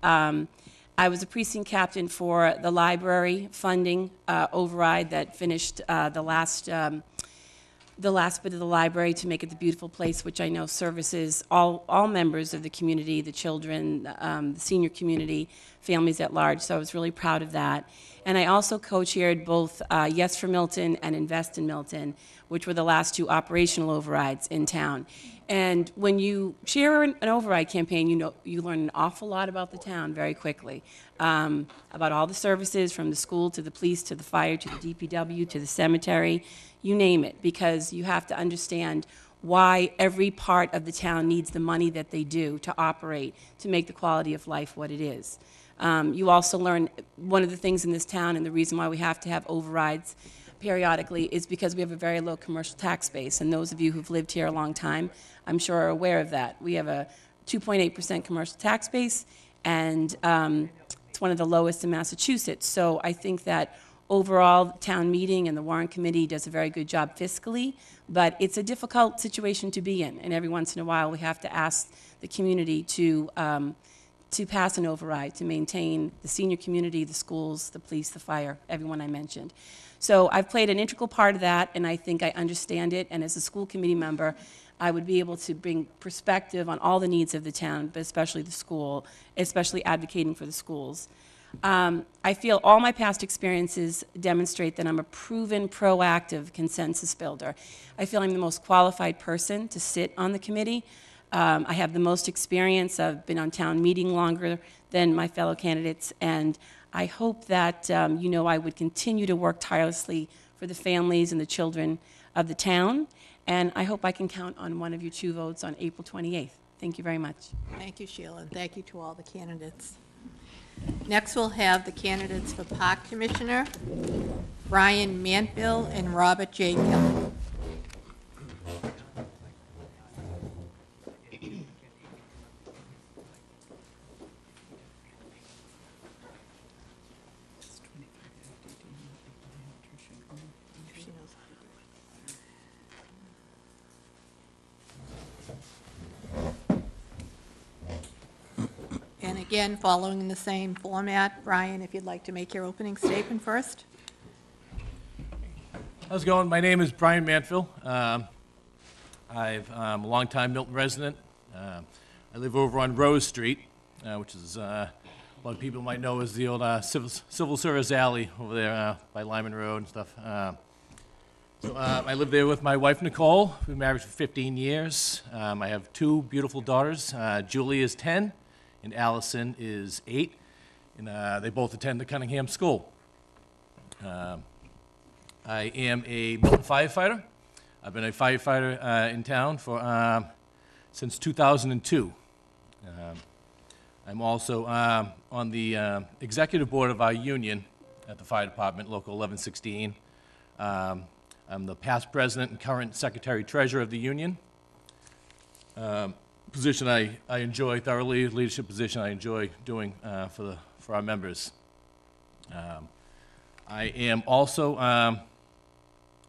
I was a precinct captain for the library funding override that finished the last bit of the library to make it the beautiful place, which I know services all members of the community, the children, the senior community, families at large. So I was really proud of that. And I also co-chaired both Yes for Milton and Invest in Milton, which were the last 2 operational overrides in town. And when you chair an override campaign, you learn an awful lot about the town very quickly, about all the services from the school to the police to the fire to the DPW to the cemetery, you name it, because you have to understand why every part of the town needs the money that they do to operate, to make the quality of life what it is. You also learn one of the things in this town, and the reason why we have to have overrides periodically, is because we have a very low commercial tax base. And those of you who've lived here a long time, I'm sure are aware of that. We have a 2.8% commercial tax base, and it's one of the lowest in Massachusetts. So I think that overall, the town meeting and the warrant committee does a very good job fiscally, but it's a difficult situation to be in. And every once in a while, we have to ask the community to pass an override to maintain the senior community, the schools, the police, the fire, everyone I mentioned. So I've played an integral part of that, and I think I understand it. And as a school committee member, I would be able to bring perspective on all the needs of the town, but especially the school, especially advocating for the schools. I feel all my past experiences demonstrate that I'm a proven, proactive consensus builder. I feel I'm the most qualified person to sit on the committee. I have the most experience. I've been on town meeting longer than my fellow candidates, and I hope that I would continue to work tirelessly for the families and the children of the town, and I hope I can count on one of your 2 votes on April 28th. Thank you very much. Thank you, Sheila, and thank you to all the candidates. Next, we'll have the candidates for Park Commissioner, Brian Mantville and Robert J. Kelly. And again, following the same format, Brian, if you'd like to make your opening statement first. How's it going? My name is Brian Mantville. I'm a longtime Milton resident. I live over on Rose Street, which is a lot of people might know as the old Civil Service Alley over there by Lyman Road and stuff. I live there with my wife, Nicole. We've been married for 15 years. I have two beautiful daughters. Julie is 10, and Allison is 8, and they both attend the Cunningham School. I am a Milton firefighter. I've been a firefighter in town for since 2002. I'm also on the executive board of our union at the fire department, Local 1116. I'm the past president and current secretary-treasurer of the union. Position I enjoy thoroughly, leadership position I enjoy doing for our members. I am also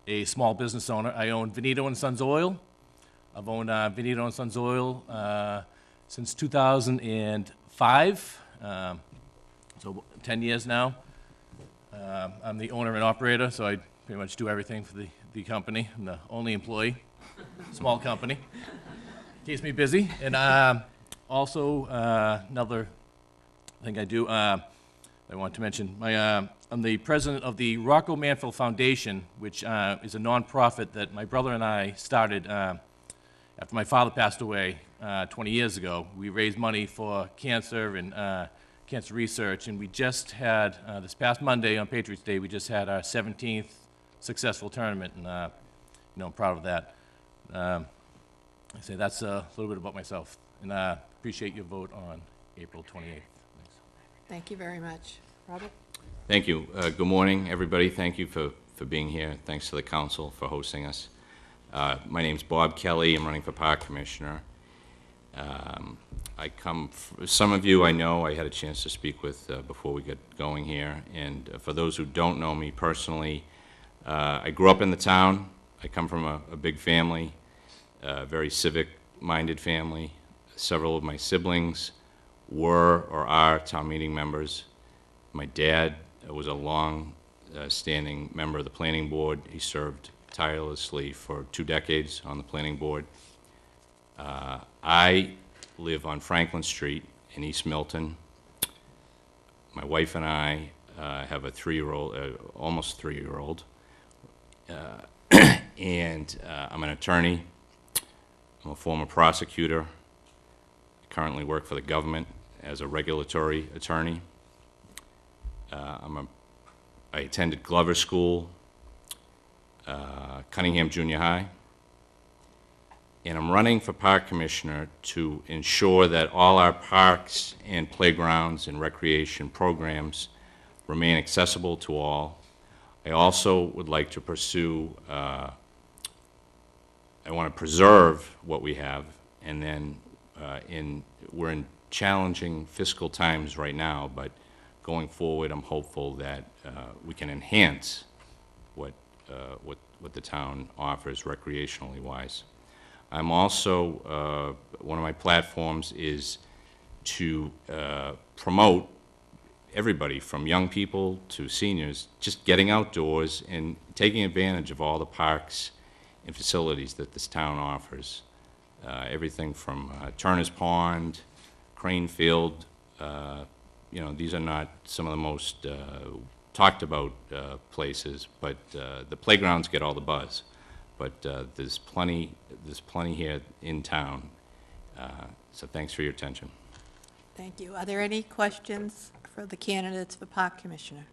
a small business owner. I own Veneto and Sons Oil. I've owned Veneto and Sons Oil since 2005, so 10 years now. I'm the owner and operator, so I pretty much do everything for the company. I'm the only employee, small company. Keeps me busy. And also another thing I do, I want to mention, I'm the president of the Rocco Manfield Foundation, which is a nonprofit that my brother and I started after my father passed away 20 years ago. We raised money for cancer and cancer research, and we just had, this past Monday on Patriots Day, we just had our 17th successful tournament, and I'm proud of that. I say that's a little bit about myself, and I appreciate your vote on April 28th. Thanks. Thank you very much. Robert? Thank you. Good morning, everybody. Thank you for being here. Thanks to the council for hosting us. My name's Bob Kelly. I'm running for Park Commissioner. Some of you I know I had a chance to speak with before we get going here. And for those who don't know me personally, I grew up in the town. I come from a big family, a very civic-minded family. Several of my siblings were or are town meeting members. My dad was a long-standing member of the planning board. He served tirelessly for 2 decades on the planning board. I live on Franklin Street in East Milton. My wife and I have a 3-year-old, almost 3-year-old. And I'm an attorney. I'm a former prosecutor. I currently work for the government as a regulatory attorney. I attended Glover School, Cunningham Junior High, and I'm running for Park Commissioner to ensure that all our parks and playgrounds and recreation programs remain accessible to all. I also would like to pursue, I want to preserve what we have, and then we're in challenging fiscal times right now, but going forward, I'm hopeful that we can enhance what the town offers recreationally wise. I'm also, one of my platforms is to promote everybody from young people to seniors just getting outdoors and taking advantage of all the parks and facilities that this town offers. Everything from Turner's Pond, Crane Field, these are not some of the most talked about places, but the playgrounds get all the buzz. But there's plenty here in town. So thanks for your attention. Thank you. Are there any questions for the candidates for Park Commissioner?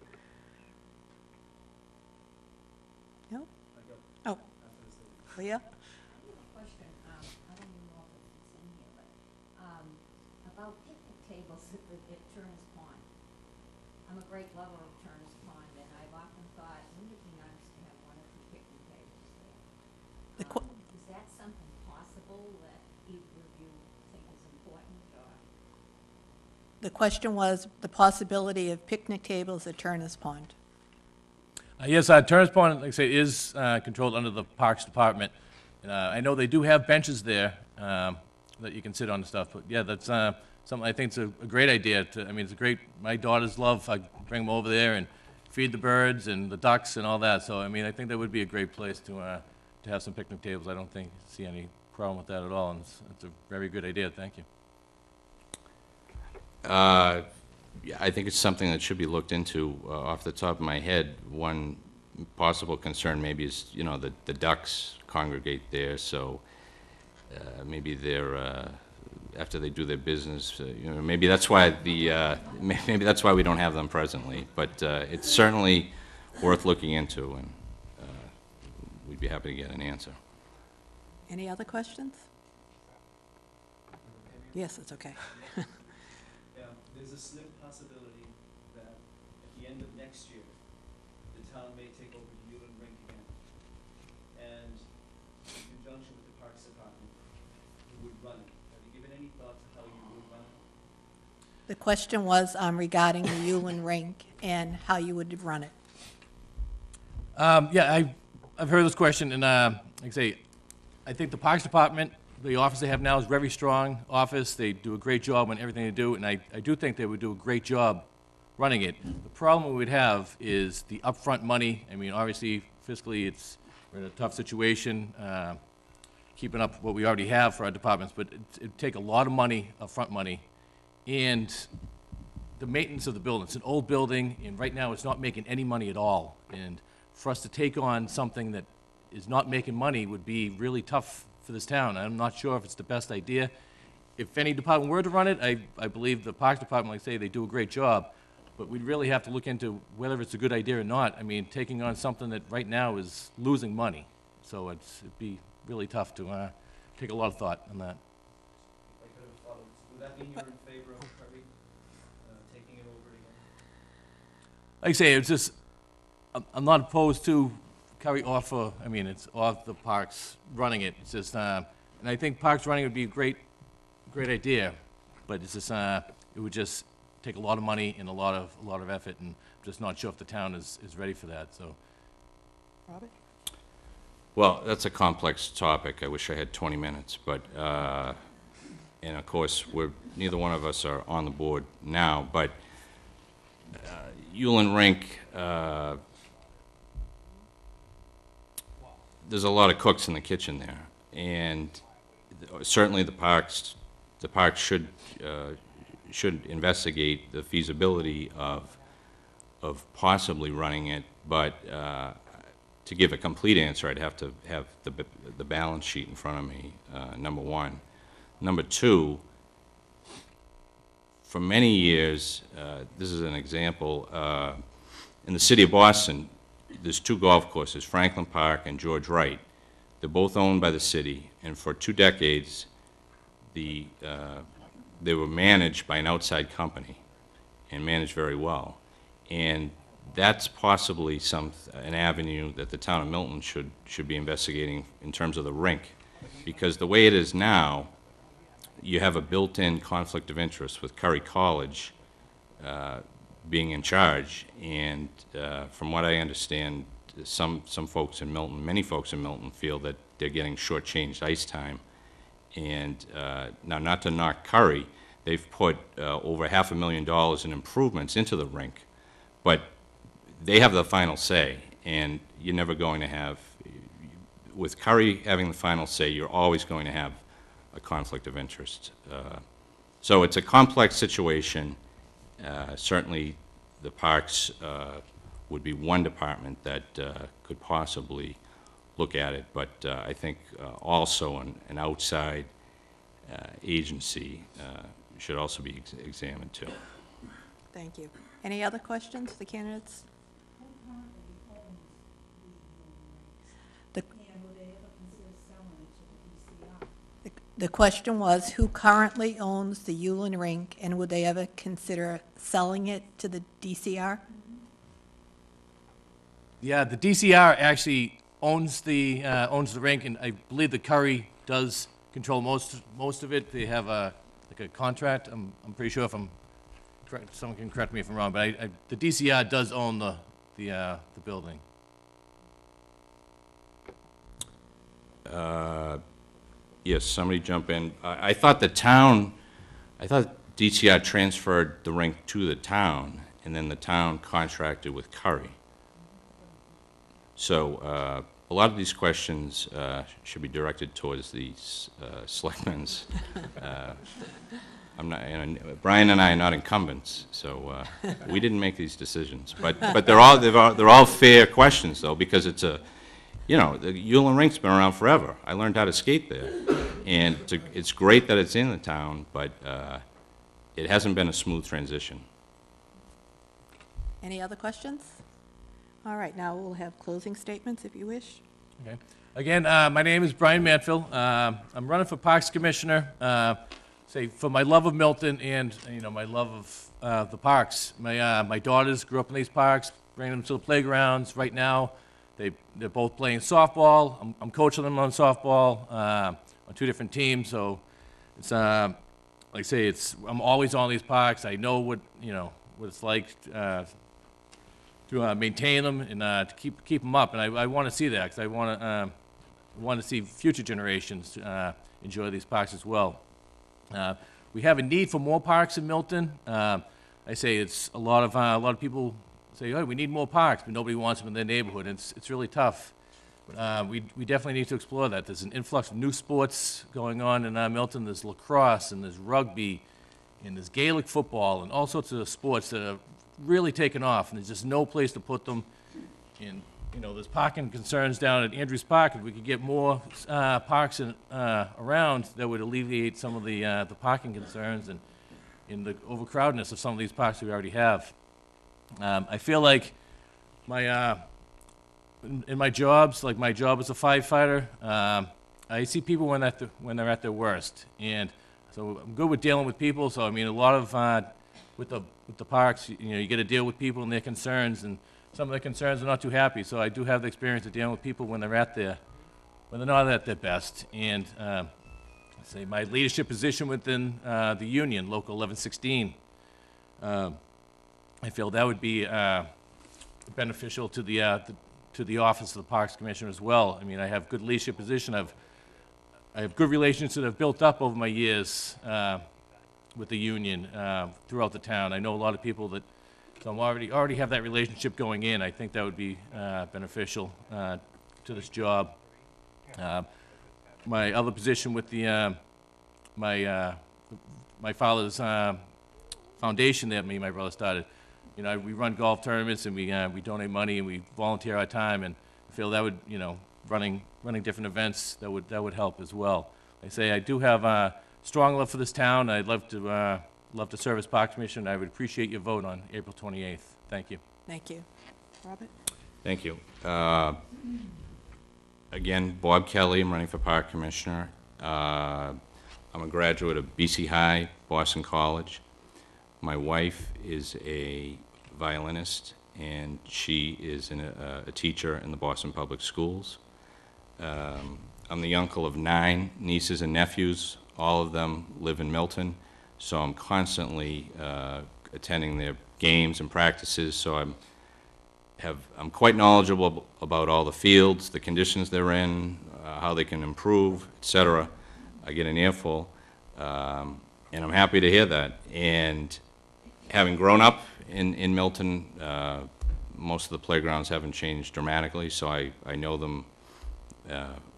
No? Oh. Leah? Question, I don't even know if it's in here, but, about picnic tables at Turner's Pond. I'm a great lover of Turner's Pond, and I've often thought, wouldn't it be nice to have 1 or 2 picnic tables there? Is that something possible that either of you think is important, or? The question was the possibility of picnic tables at Turner's Pond. Yes, Turner's Pond, like I say, is controlled under the Parks Department. I know they do have benches there that you can sit on and stuff, but yeah, that's something I think it's a great idea. It's a great, my daughters love, I bring them over there and feed the birds and the ducks and all that, so I think that would be a great place to have some picnic tables. I don't see any problem with that at all, and it's a very good idea. Thank you. yeah, I think it's something that should be looked into. Off the top of my head, one possible concern maybe is, you know, the ducks congregate there, so maybe they're, after they do their business, you know, maybe that's why maybe that's why we don't have them presently. But it's certainly worth looking into, and we'd be happy to get an answer. Any other questions? Yes, it's okay. There's a slim possibility that at the end of next year, the town may take over the Yulin Rink again. And in conjunction with the Parks Department, who would run it? Have you given any thought to how you would run it? The question was regarding the Yulin Rink and how you would run it. Yeah, I've heard this question, and like I say, I think the Parks Department, the office they have now is a very strong office. They do a great job on everything they do, and I do think they would do a great job running it. The problem we would have is the upfront money. I mean, obviously, fiscally, we're in a tough situation, keeping up what we already have for our departments, but it'd take a lot of money, upfront money, and the maintenance of the building. It's an old building, and right now it's not making any money at all. And for us to take on something that is not making money would be really tough for this town. I'm not sure if it's the best idea. If any department were to run it, I believe the Parks Department, like I say, they do a great job, but we'd really have to look into whether it's a good idea or not. I mean, taking on something that right now is losing money. So it'd be really tough to take a lot of thought on that. I could have followed. Would that mean you're in favor of Curry taking it over again? Like I say, it's just, I'm not opposed to Curry offer, I mean, it's off the Parks running it. It's just, and I think Parks running would be a great idea, but it's just, it would just take a lot of money and a lot of effort, and I'm just not sure if the town is ready for that, so. Robert? Well, that's a complex topic. I wish I had 20 minutes, but, and of course, neither one of us are on the board now, but Yulin Rink, there's a lot of cooks in the kitchen there, and certainly the parks should investigate the feasibility of possibly running it. But to give a complete answer, I'd have to have the balance sheet in front of me. Number one. Number two. For many years, this is an example. In the city of Boston, there's two golf courses, Franklin Park and George Wright. They're both owned by the city, and for 2 decades, they were managed by an outside company and managed very well. And that's possibly an avenue that the town of Milton should be investigating in terms of the rink, because the way it is now, you have a built-in conflict of interest with Curry College being in charge, and from what I understand, some folks in Milton, many folks in Milton, feel that they're getting shortchanged ice time. And now, not to knock Curry, they've put over $500,000 in improvements into the rink, but they have the final say, and you're never going to have, with Curry having the final say, you're always going to have a conflict of interest. So it's a complex situation. Certainly, the parks would be one department that could possibly look at it, but I think also an outside agency should also be examined too. Thank you. Any other questions for the candidates? The question was, who currently owns the Yulin Rink, and would they ever consider selling it to the DCR? Yeah, the DCR actually owns the rink, and I believe the Curry does control most of it. They have a contract. I'm pretty sure if I'm correct, someone can correct me if I'm wrong, but the DCR does own the building. Yes, somebody jump in. I thought DCR transferred the rink to the town, and then the town contracted with Curry. So a lot of these questions should be directed towards the selectmen's. I'm not, and Brian and I are not incumbents, so we didn't make these decisions. But they're all fair questions, though, because it's a, you know, the Yulin Rink's been around forever. I learned how to skate there, and it's great that it's in the town, but it hasn't been a smooth transition. Any other questions? All right, now we'll have closing statements if you wish. Okay. Again, my name is Brian Manfield. I'm running for Parks Commissioner. For my love of Milton and my love of the parks. My daughters grew up in these parks, bring them to the playgrounds. Right now, they're both playing softball. I'm coaching them on softball on 2 different teams. So it's like I say, I'm always on these parks. I know what it's like to maintain them and to keep them up. And I want to see that because I want to see future generations enjoy these parks as well. We have a need for more parks in Milton. I say it's a lot of people say, oh, we need more parks, but nobody wants them in their neighborhood. And it's really tough. We definitely need to explore that. There's an influx of new sports going on in Milton. There's lacrosse and there's rugby and there's Gaelic football and all sorts of sports that are really taken off, and there's just no place to put them. And there's parking concerns down at Andrews Park. If we could get more parks around, that would alleviate some of the parking concerns and in the overcrowdedness of some of these parks we already have. I feel like in my jobs, like my job as a firefighter, I see people when they're at their worst, and so I'm good with dealing with people. So I mean, a lot of with the parks, you get to deal with people and their concerns, and some of their concerns are not too happy. So I do have the experience of dealing with people when they're not at their best. And say my leadership position within the union, Local 1116, I feel that would be beneficial to the office of the Parks Commissioner as well. I mean, I have good leadership position. I have good relationships that I've built up over my years with the union throughout the town. I know a lot of people that, so I'm already have that relationship going in. I think that would be beneficial to this job. My other position with the my father's foundation that me and my brother started. We run golf tournaments and we donate money and we volunteer our time, and I feel that would running different events that would help as well. I say I do have strong love for this town. I'd love to serve as Parks Commissioner, and I would appreciate your vote on April 28th. Thank you. Thank you. Robert? Thank you. Again, Bob Kelly, I'm running for Park Commissioner. I'm a graduate of BC High, Boston College. My wife is a violinist, and she is a teacher in the Boston Public Schools. I'm the uncle of 9 nieces and nephews. All of them live in Milton, so I'm constantly attending their games and practices, so I'm quite knowledgeable about all the fields, the conditions they're in, how they can improve, etc. I get an earful, and I'm happy to hear that. And having grown up in Milton, most of the playgrounds haven't changed dramatically, so I know them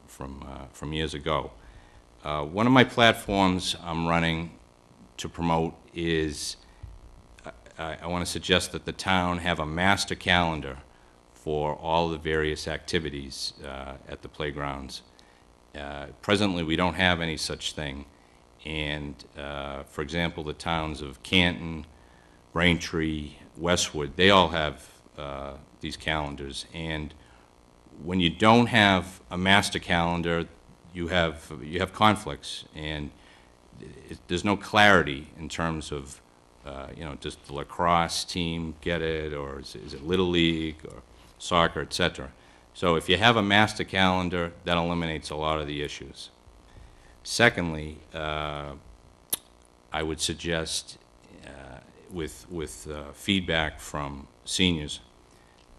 from years ago. One of my platforms I'm running to promote is I want to suggest that the town have a master calendar for all the various activities at the playgrounds. Presently, we don't have any such thing, and for example, the towns of Canton, Braintree, Westwood, they all have these calendars, and when you don't have a master calendar, you have conflicts, and there's no clarity in terms of does the lacrosse team get it, or is it Little League or soccer, etc. So if you have a master calendar, that eliminates a lot of the issues. Secondly, I would suggest, with feedback from seniors,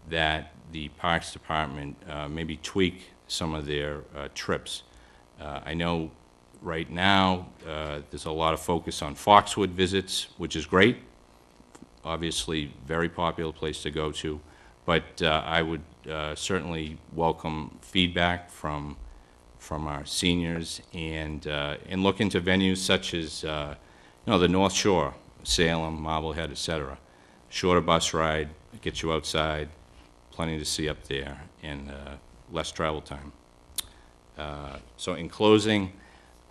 that the Parks Department maybe tweak some of their trips. I know right now there's a lot of focus on Foxwood visits, which is great. Obviously, very popular place to go to. But I would certainly welcome feedback from our seniors, and look into venues such as the North Shore, Salem, Marblehead, etc. Shorter bus ride, gets you outside, plenty to see up there, and less travel time. So in closing,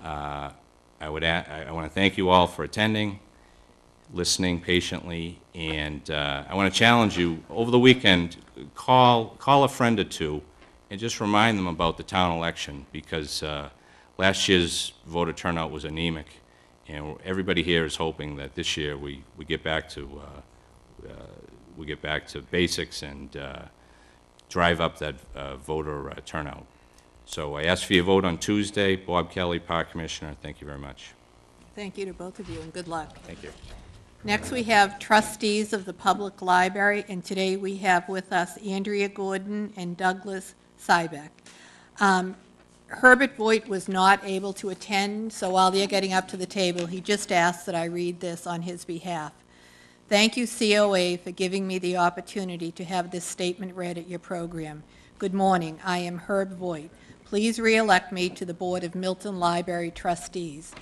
I want to thank you all for attending, listening patiently, and I want to challenge you over the weekend. Call a friend or two, and just remind them about the town election, because last year's voter turnout was anemic, and everybody here is hoping that this year we get back to basics and drive up that voter turnout. So I ask for your vote on Tuesday. Bob Kelly, Park Commissioner. Thank you very much. Thank you to both of you, and good luck. Thank you. Next, we have trustees of the public library, and today we have with us Andrea Gordon and Douglas Sybeck. Herbert Voigt was not able to attend, so while they're getting up to the table, he just asked that I read this on his behalf. Thank you, COA, for giving me the opportunity to have this statement read at your program. Good morning. I am Herb Voigt. Please re-elect me to the Board of Milton Library Trustees.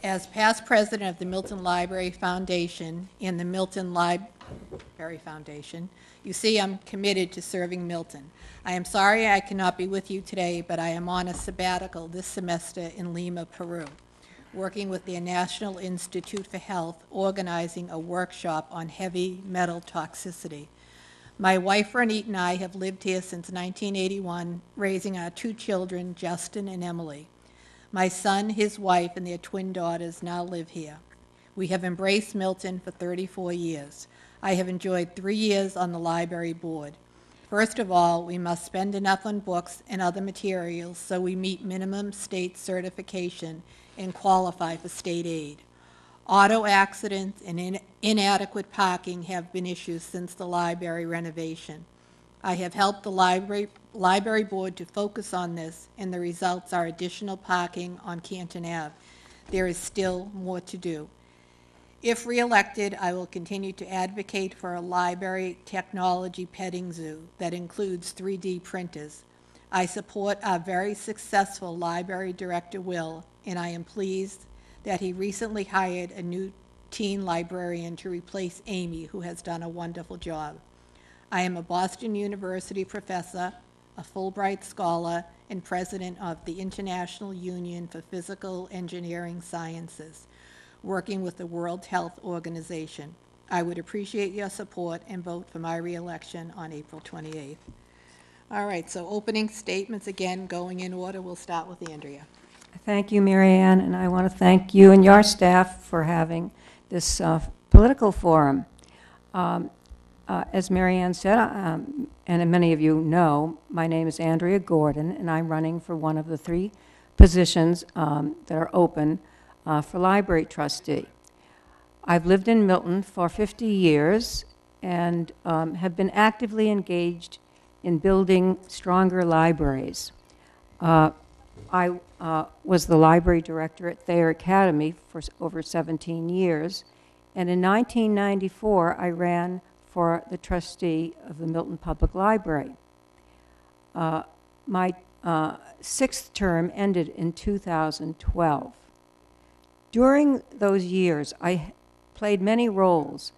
As past president of the Milton Library Foundation and the Milton Library Foundation, you see I'm committed to serving Milton. I am sorry I cannot be with you today, but I am on a sabbatical this semester in Lima, Peru, working with the National Institute for Health, organizing a workshop on heavy metal toxicity. My wife, Ronit, and I have lived here since 1981, raising our 2 children, Justin and Emily. My son, his wife, and their twin daughters now live here. We have embraced Milton for 34 years. I have enjoyed 3 years on the library board. First of all, we must spend enough on books and other materials so we meet minimum state certification and qualify for state aid. Auto accidents and inadequate parking have been issues since the library renovation. I have helped the library board to focus on this, and the results are additional parking on Canton Ave. There is still more to do. If reelected, I will continue to advocate for a library technology petting zoo that includes 3D printers. I support our very successful library director, Will, and I am pleased that he recently hired a new teen librarian to replace Amy, who has done a wonderful job. I am a Boston University professor, a Fulbright scholar, and president of the International Union for Physical Engineering Sciences, working with the World Health Organization. I would appreciate your support and vote for my reelection on April 28th. All right, so opening statements again, going in order. We'll start with Andrea. Thank you, Mary Ann, and I want to thank you and your staff for having this political forum. As Mary Ann said, and many of you know, my name is Andrea Gordon, and I'm running for one of the 3 positions that are open for library trustee. I've lived in Milton for 50 years and have been actively engaged in building stronger libraries. I was the library director at Thayer Academy for over 17 years, and in 1994 I ran for the trustee of the Milton Public Library. My 6th term ended in 2012. During those years, I played many roles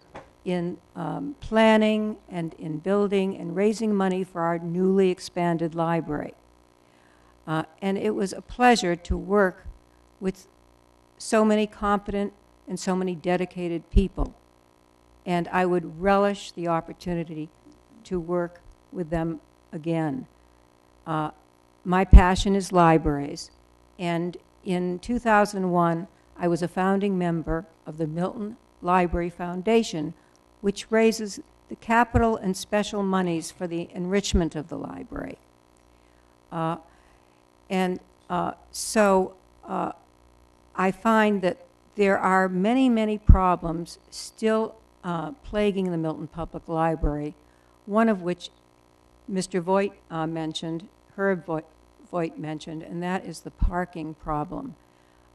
in planning and in building and raising money for our newly expanded library. And it was a pleasure to work with so many competent and so many dedicated people. And I would relish the opportunity to work with them again. My passion is libraries, and in 2001, I was a founding member of the Milton Library Foundation, which raises the capital and special monies for the enrichment of the library. So I find that there are many, many problems still plaguing the Milton Public Library, one of which Mr. Voigt mentioned, Herb Voigt mentioned, and that is the parking problem.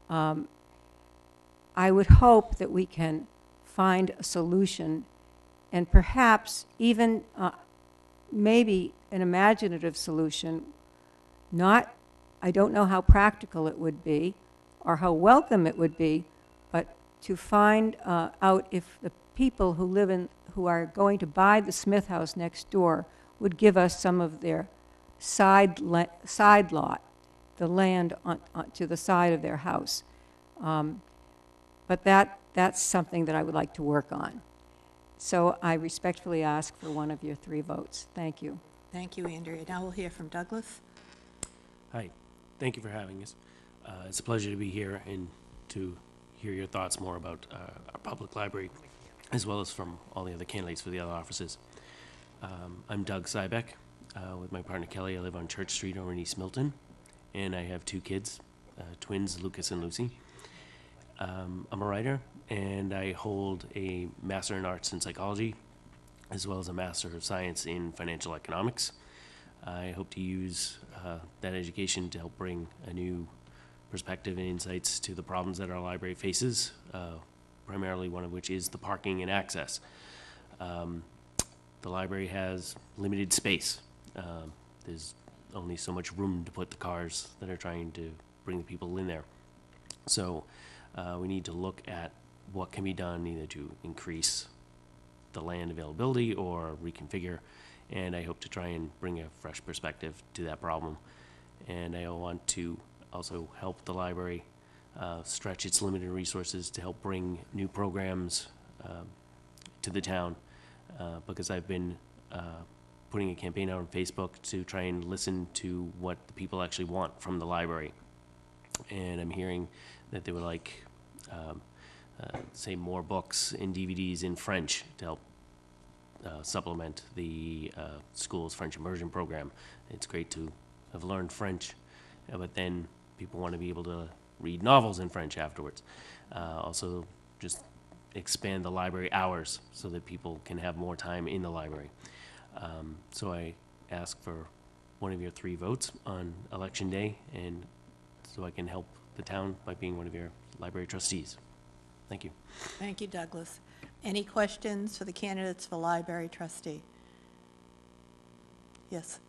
I would hope that we can find a solution and perhaps even maybe an imaginative solution, not, I don't know how practical it would be or how welcome it would be, but to find out if the people who live in, who are going to buy the Smith house next door would give us some of their side lot, the land to the side of their house. But that's something that I would like to work on. So I respectfully ask for one of your 3 votes. Thank you. Thank you, Andrea. Now we'll hear from Douglas. Hi, thank you for having us. It's a pleasure to be here and to hear your thoughts more about our public library, as well as from all the other candidates for the other offices. I'm Doug Sybeck. With my partner Kelly, I live on Church Street over in East Milton, and I have 2 kids, twins, Lucas and Lucy. I'm a writer, and I hold a Master in Arts and Psychology, as well as a Master of Science in Financial Economics. I hope to use that education to help bring a new perspective and insights to the problems that our library faces, primarily one of which is the parking and access. The library has limited space. There's only so much room to put the cars that are trying to bring the people in there. So we need to look at what can be done either to increase the land availability or reconfigure, and I hope to try and bring a fresh perspective to that problem. And I want to also help the library stretch its limited resources to help bring new programs to the town, because I've been putting a campaign out on Facebook to try and listen to what the people actually want from the library. And I'm hearing that they would like, say, more books and DVDs in French to help supplement the school's French immersion program. It's great to have learned French, but then people want to be able to read novels in French afterwards. Also, just expand the library hours so that people can have more time in the library. So I ask for one of your 3 votes on Election Day, and so I can help the town by being one of your library trustees. Thank you. Thank you, Douglas. Any questions for the candidates for library trustee? Yes.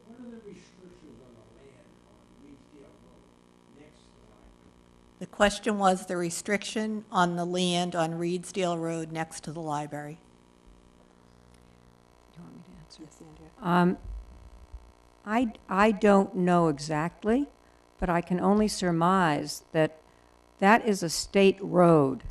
What are the restrictions on the land on Reedsdale Road next to the library? The question was the restriction on the land on Reedsdale Road next to the library. Do you want me to answer? Yes, Andrea. I don't know exactly, but I can only surmise that that is a state road